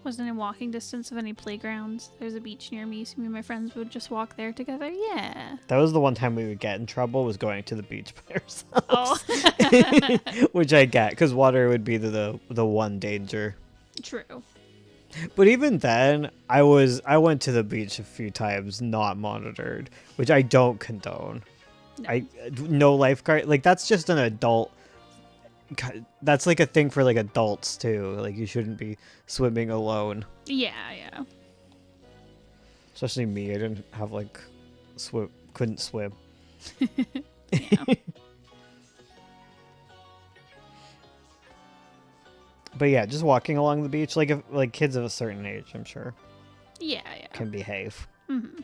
Wasn't in walking distance of any playgrounds. There's a beach near me, so me and my friends would just walk there together. Yeah. That was the one time we would get in trouble, was going to the beach by ourselves. Oh. Which I get, because water would be the one danger. True. But even then, I went to the beach a few times, not monitored, which I don't condone. No. No lifeguard, like that's just an adult. That's like a thing for like adults too. Like you shouldn't be swimming alone. Yeah, yeah. Especially me, I didn't have like couldn't swim. Yeah. But yeah, just walking along the beach, like if like kids of a certain age, I'm sure Yeah, yeah. can behave. Mm-hmm.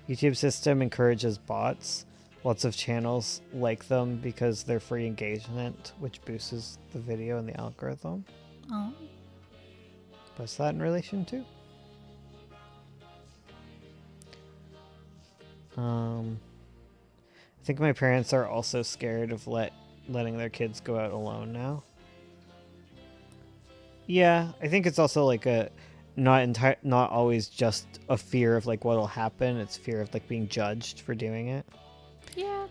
YouTube system encourages bots. Lots of channels like them because they're free engagement, which boosts the video and the algorithm. Oh. What's that in relation to? I think my parents are also scared of letting their kids go out alone now. Yeah, I think it's also like a not always just a fear of like what'll happen. It's fear of like being judged for doing it. Yeah.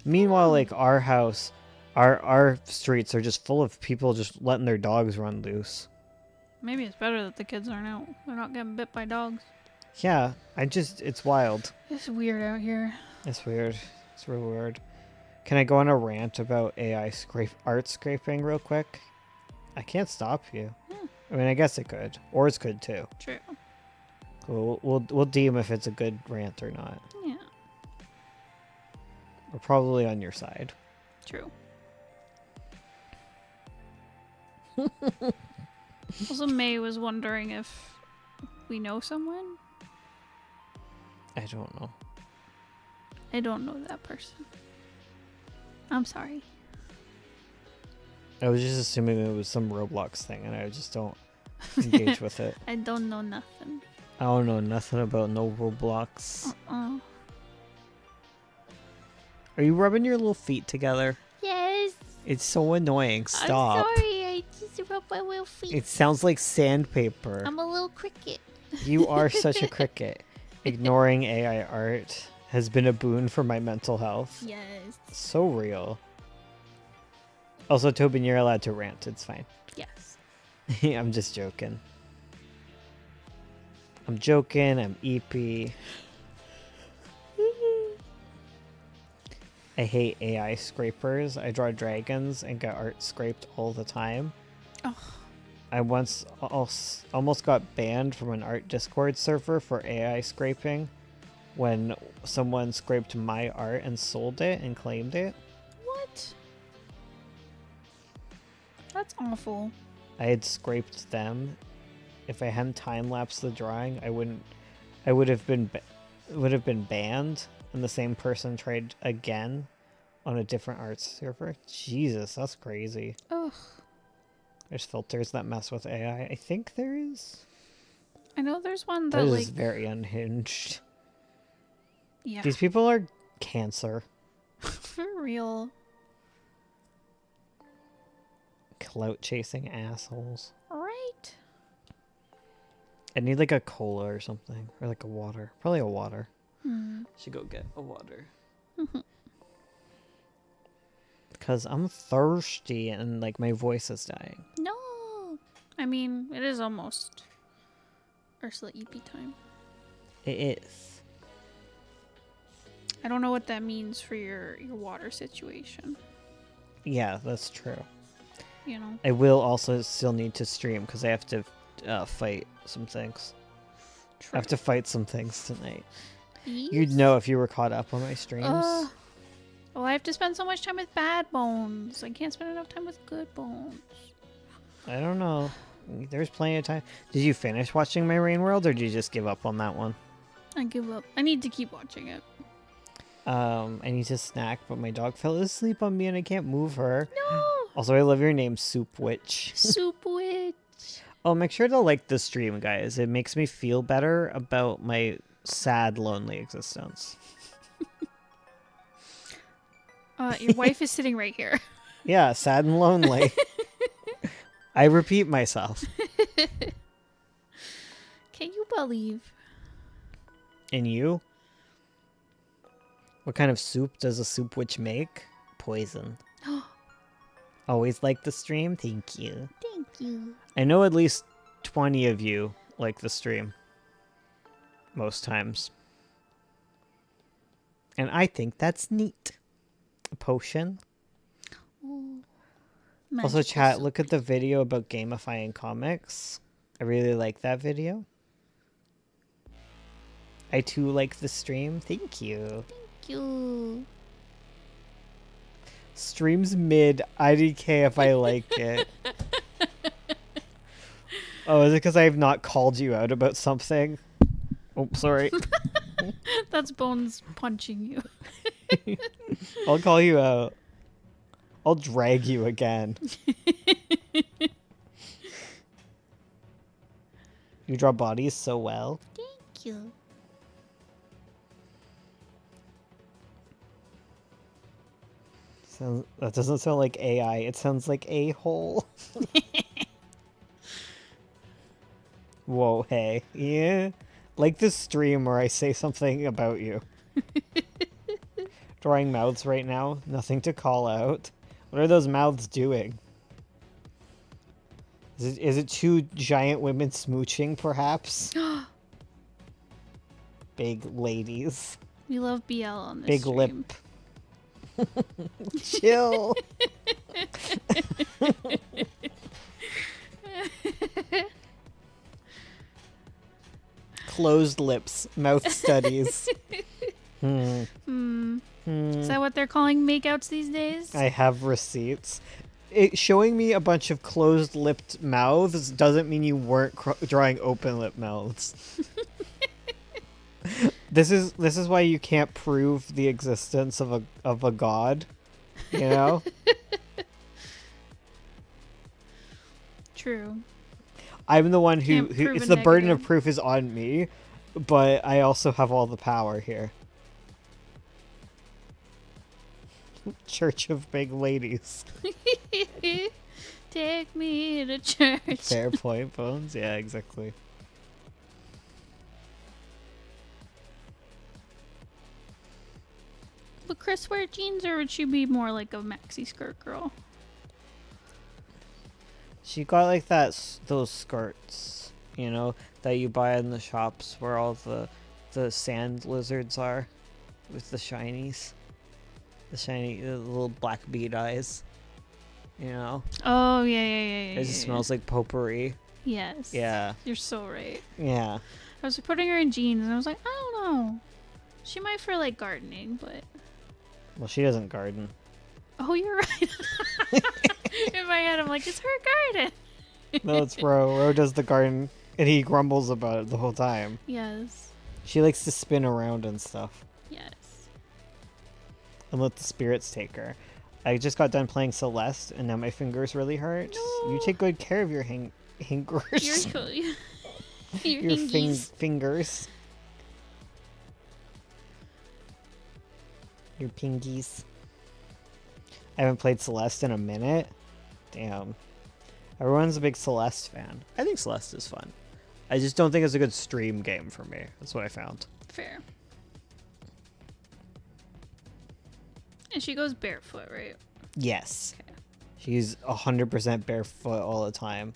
Meanwhile, like our house, our streets are just full of people just letting their dogs run loose. Maybe it's better that the kids aren't out. They're not getting bit by dogs. Yeah, it's wild. It's weird out here. It's weird. It's real weird. Can I go on a rant about AI art scraping real quick? I can't stop you. Yeah. I mean, I guess it could. Or it could too. True. We'll deem if it's a good rant or not. Yeah. We're probably on your side. True. Also, May was wondering if we know someone. I don't know. I don't know that person. I'm sorry. I was just assuming it was some Roblox thing, and I just don't engage with it. I don't know nothing. I don't know nothing about no Roblox. Are you rubbing your little feet together? Yes. It's so annoying. Stop. I'm sorry. I just rubbed my little feet. It sounds like sandpaper. I'm a little cricket. You are such a cricket. Ignoring AI art has been a boon for my mental health. Yes. So real. Also, Tobin, you're allowed to rant. It's fine. Yes. I'm just joking. I'm joking. I'm EP. I hate AI scrapers. I draw dragons and get art scraped all the time. Oh. I once almost got banned from an art Discord server for AI scraping when someone scraped my art and sold it and claimed it. What? That's awful. I had scraped them. If I hadn't time-lapsed the drawing, I would have been banned, and the same person tried again on a different art server. Jesus, that's crazy. Ugh. There's filters that mess with AI. I think there is. I know there's one That that is very unhinged. yeah. These people are cancer. For real. Clout chasing assholes. Right? I need like a cola or something. Or like a water. Probably a water. Hmm. Should go get a water. Because I'm thirsty and like my voice is dying. No. I mean, it is almost Ursula EP time. It is. I don't know what that means for your water situation. Yeah, that's true. You know. I will also still need to stream because I have to fight some things. I have to fight some things tonight. You'd know if you were caught up on my streams. Well, I have to spend so much time with bad bones. I can't spend enough time with good bones. I don't know. There's plenty of time. Did you finish watching My Rain World or did you just give up on that one? I give up. I need to keep watching it. I need to snack, but my dog fell asleep on me and I can't move her. No! Also, I love your name, Soup Witch. Soup Witch. Oh, make sure to like the stream, guys. It makes me feel better about my sad, lonely existence. Your wife is sitting right here. Yeah, sad and lonely. I repeat myself. Can you believe? And you? What kind of soup does a soup witch make? Poison. Always like the stream? Thank you. Thank you. I know at least 20 of you like the stream. Most times. And I think that's neat. A potion. Ooh. Also, Magical chat, soup. look at the video about gamifying comics. I really like that video. I too like the stream. Thank you. Thank you. Stream's mid. IDK if I like it. Oh, is it because I have not called you out about something? Oh, sorry. That's Bones punching you. I'll call you out. I'll drag you again. You draw bodies so well. Thank you. That doesn't sound like AI. It sounds like a-hole. Whoa, hey. Yeah. Like this stream where I say something about you. Drawing mouths right now. Nothing to call out. What are those mouths doing? Is it two giant women smooching, perhaps? Big ladies. We love BL on this Big stream. lip. Chill. Closed lips, mouth studies. Is that what they're calling makeouts these days? I have receipts. Showing me a bunch of closed-lipped mouths doesn't mean you weren't drawing open-lip mouths. This is why you can't prove the existence of a god, you know? True. I'm the one who Can't prove it's a the burden of negative. proof is on me, but I also have all the power here. Church of Big Ladies. Take me to church. Fair point, Bones. Yeah, exactly. Would Chris wear jeans or would she be more like a maxi skirt girl? She got like those skirts, that you buy in the shops where all the sand lizards are, with the shinies, the little black bead eyes. Oh, yeah. It just smells like potpourri. Yes. Yeah. You're so right. Yeah. I was putting her in jeans, and I was like, I don't know. She might for, like, gardening, but... Well, she doesn't garden. Oh, you're right. In my head, I'm like, it's her garden. No, it's Ro. Ro does the garden, and he grumbles about it the whole time. Yes. She likes to spin around and stuff. Yes. And let the spirits take her. I just got done playing Celeste, and now my fingers really hurt. No. You take good care of your fingers. Your Fingers. Your pinkies. I haven't played Celeste in a minute. Damn. Everyone's a big Celeste fan. I think Celeste is fun. I just don't think it's a good stream game for me. That's what I found. Fair. And she goes barefoot, right? Yes. Okay. She's 100% barefoot all the time.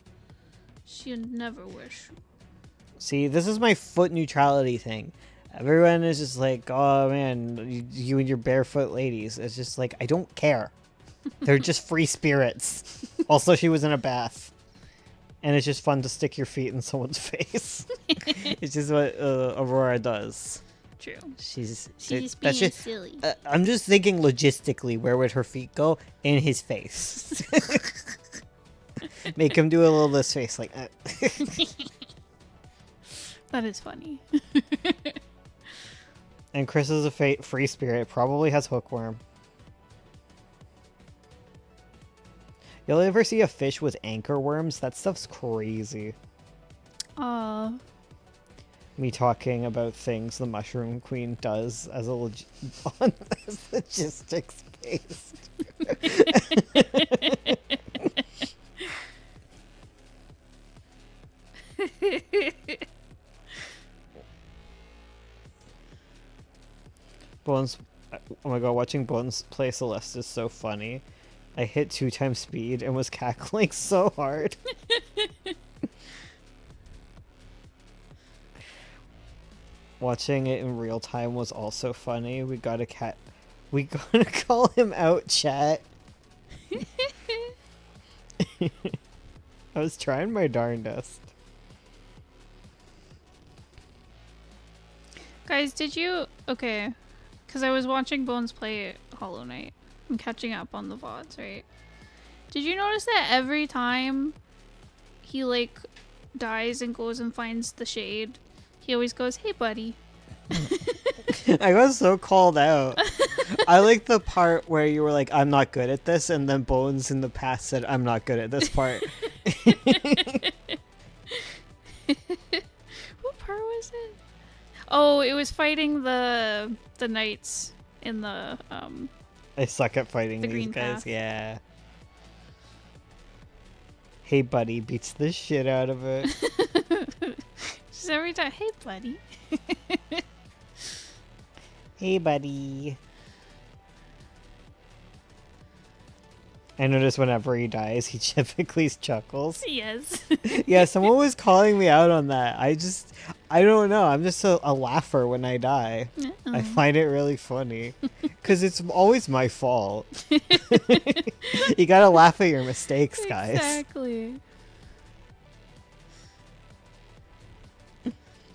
She'll never wear shoes. See, this is my foot neutrality thing. Everyone is just like, oh man, you and your barefoot ladies. It's just like, I don't care. They're just free spirits. Also, she was in a bath. And it's just fun to stick your feet in someone's face. It's just what Aurora does. True. She's She's that's being just, silly. I'm just thinking logistically, where would her feet go? In his face. Make him do a little this face, like. That is funny. And Chris is a free spirit. Probably has hookworm. You'll ever see a fish with anchor worms? That stuff's crazy. Me talking about things the Mushroom Queen does as a as logistics based. Bones, oh my god, watching Bones play Celeste is so funny. I hit 2 times speed and was cackling so hard. Watching it in real time was also funny. We gotta call him out, chat. I was trying my darndest. Guys, did you... Okay. Because I was watching Bones play Hollow Knight. I'm catching up on the VODs, right? Did you notice that every time he, like, dies and goes and finds the shade, he always goes, hey, buddy. I got so called out. I like the part where you were like, I'm not good at this, and then Bones in the past said, I'm not good at this part. What part was it? Oh, it was fighting the knights in the I suck at fighting the these green guys, path. yeah. Hey buddy beats the shit out of it. Just every time, hey buddy. Hey buddy. I notice whenever he dies, he typically chuckles. Yes. Yeah, someone was calling me out on that. I don't know. I'm just a laugher when I die. I find it really funny. Because it's always my fault. You gotta laugh at your mistakes, guys. Exactly.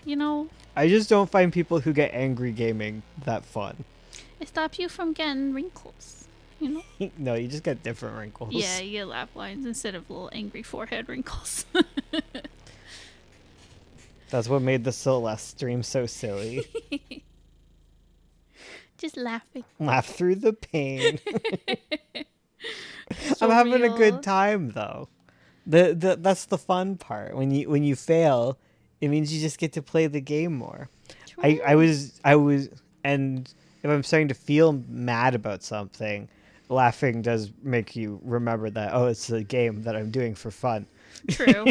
You know, I just don't find people who get angry gaming that fun. it stops you from getting wrinkles. You know? No, you just get different wrinkles. Yeah, you get laugh lines instead of little angry forehead wrinkles. That's what made the Celeste stream so silly. Just laughing. Laugh through the pain. So I'm having a real. good time though. That's the fun part. When you fail, it means you just get to play the game more. I was and if I'm starting to feel mad about something, laughing does make you remember that, oh, it's a game that I'm doing for fun. True.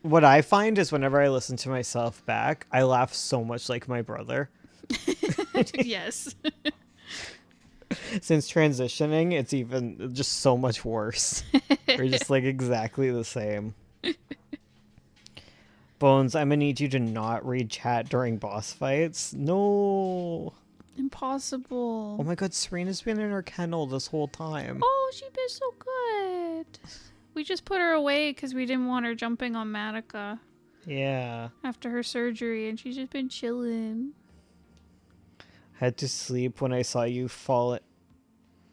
What I find is whenever I listen to myself back, I laugh so much like my brother. Yes. since transitioning, it's even just so much worse. We're just like exactly the same. Bones, I'm gonna need you to not read chat during boss fights. No. Impossible. Oh my god, Serena's been in her kennel this whole time. Oh, she's been so good. We just put her away because we didn't want her jumping on Madoka Yeah. after her surgery, and she's just been chilling. Had to sleep when I saw you fall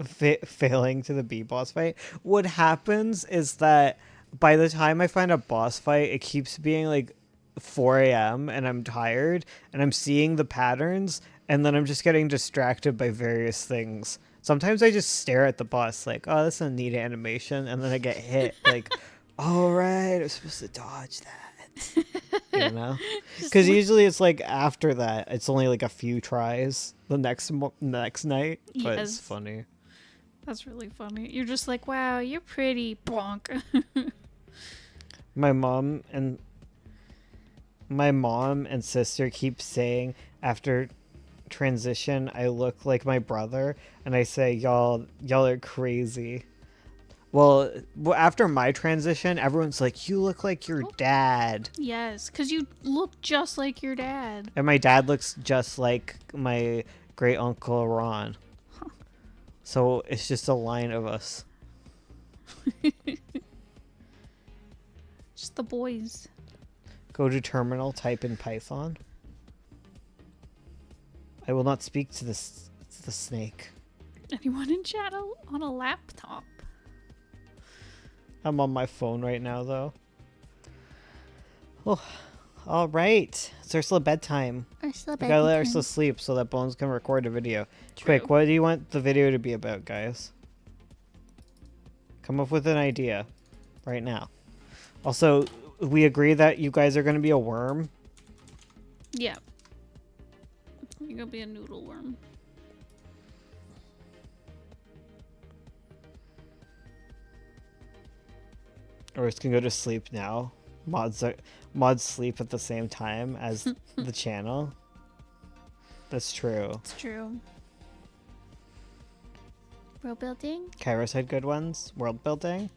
failing to the B boss fight. What happens is that by the time I find a boss fight, it keeps being like 4 a.m. and I'm tired and I'm seeing the patterns and then I'm just getting distracted by various things. Sometimes I just stare at the boss like, oh, that's a neat animation, and then I get hit like, all right, I'm supposed to dodge that. You know? Because usually it's like after that, it's only like a few tries the next night, but it's Yes. funny. That's really funny. You're just like, wow, you're pretty. Bonk. My mom and sister keep saying after transition I look like my brother, and I say y'all are crazy. Well, after my transition, everyone's like, you look like your dad. Yes, because you look just like your dad. And my dad looks just like my great uncle Ron. So it's just a line of us. Just the boys. Go to terminal, type in Python. I will not speak to the snake. Anyone in chat on a laptop? I'm on my phone right now, though. Oh, all right. It's Ursula bedtime. Ursula We gotta let Ursula sleep so that Bones can record a video. True. Quick, what do you want the video to be about, guys? Come up with an idea right now. Also, we agree that you guys are gonna be a worm. Yeah. You're gonna be a noodle worm. Or it's gonna go to sleep now. Mods sleep at the same time as the channel. That's true. It's true. World building? Kairos had good ones. World building.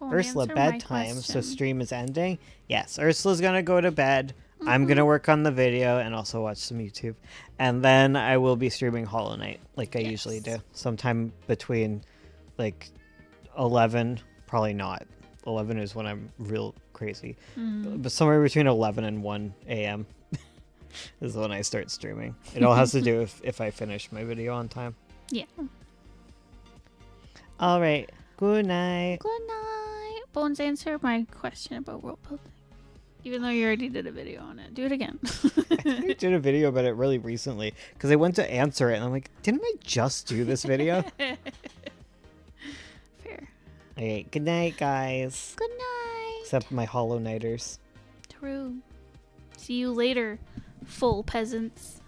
Won't Ursula answer my bedtime, so question. stream is ending. Yes, Ursula's gonna go to bed. I'm gonna work on the video and also watch some YouTube, and then I will be streaming Hollow Knight like I usually do. Sometime between like 11, probably not. 11 is when I'm real crazy, but somewhere between 11 and 1 a.m. is when I start streaming. It all has to do with if I finish my video on time. Yeah. All right. Good night. Good night. Bones, answer my question about world building. Even though you already did a video on it. Do it again. I did a video about it really recently because I went to answer it and I'm like, didn't I just do this video? Fair. Okay, good night, guys. Good night. Except my Hollow Knighters. True. See you later, full peasants.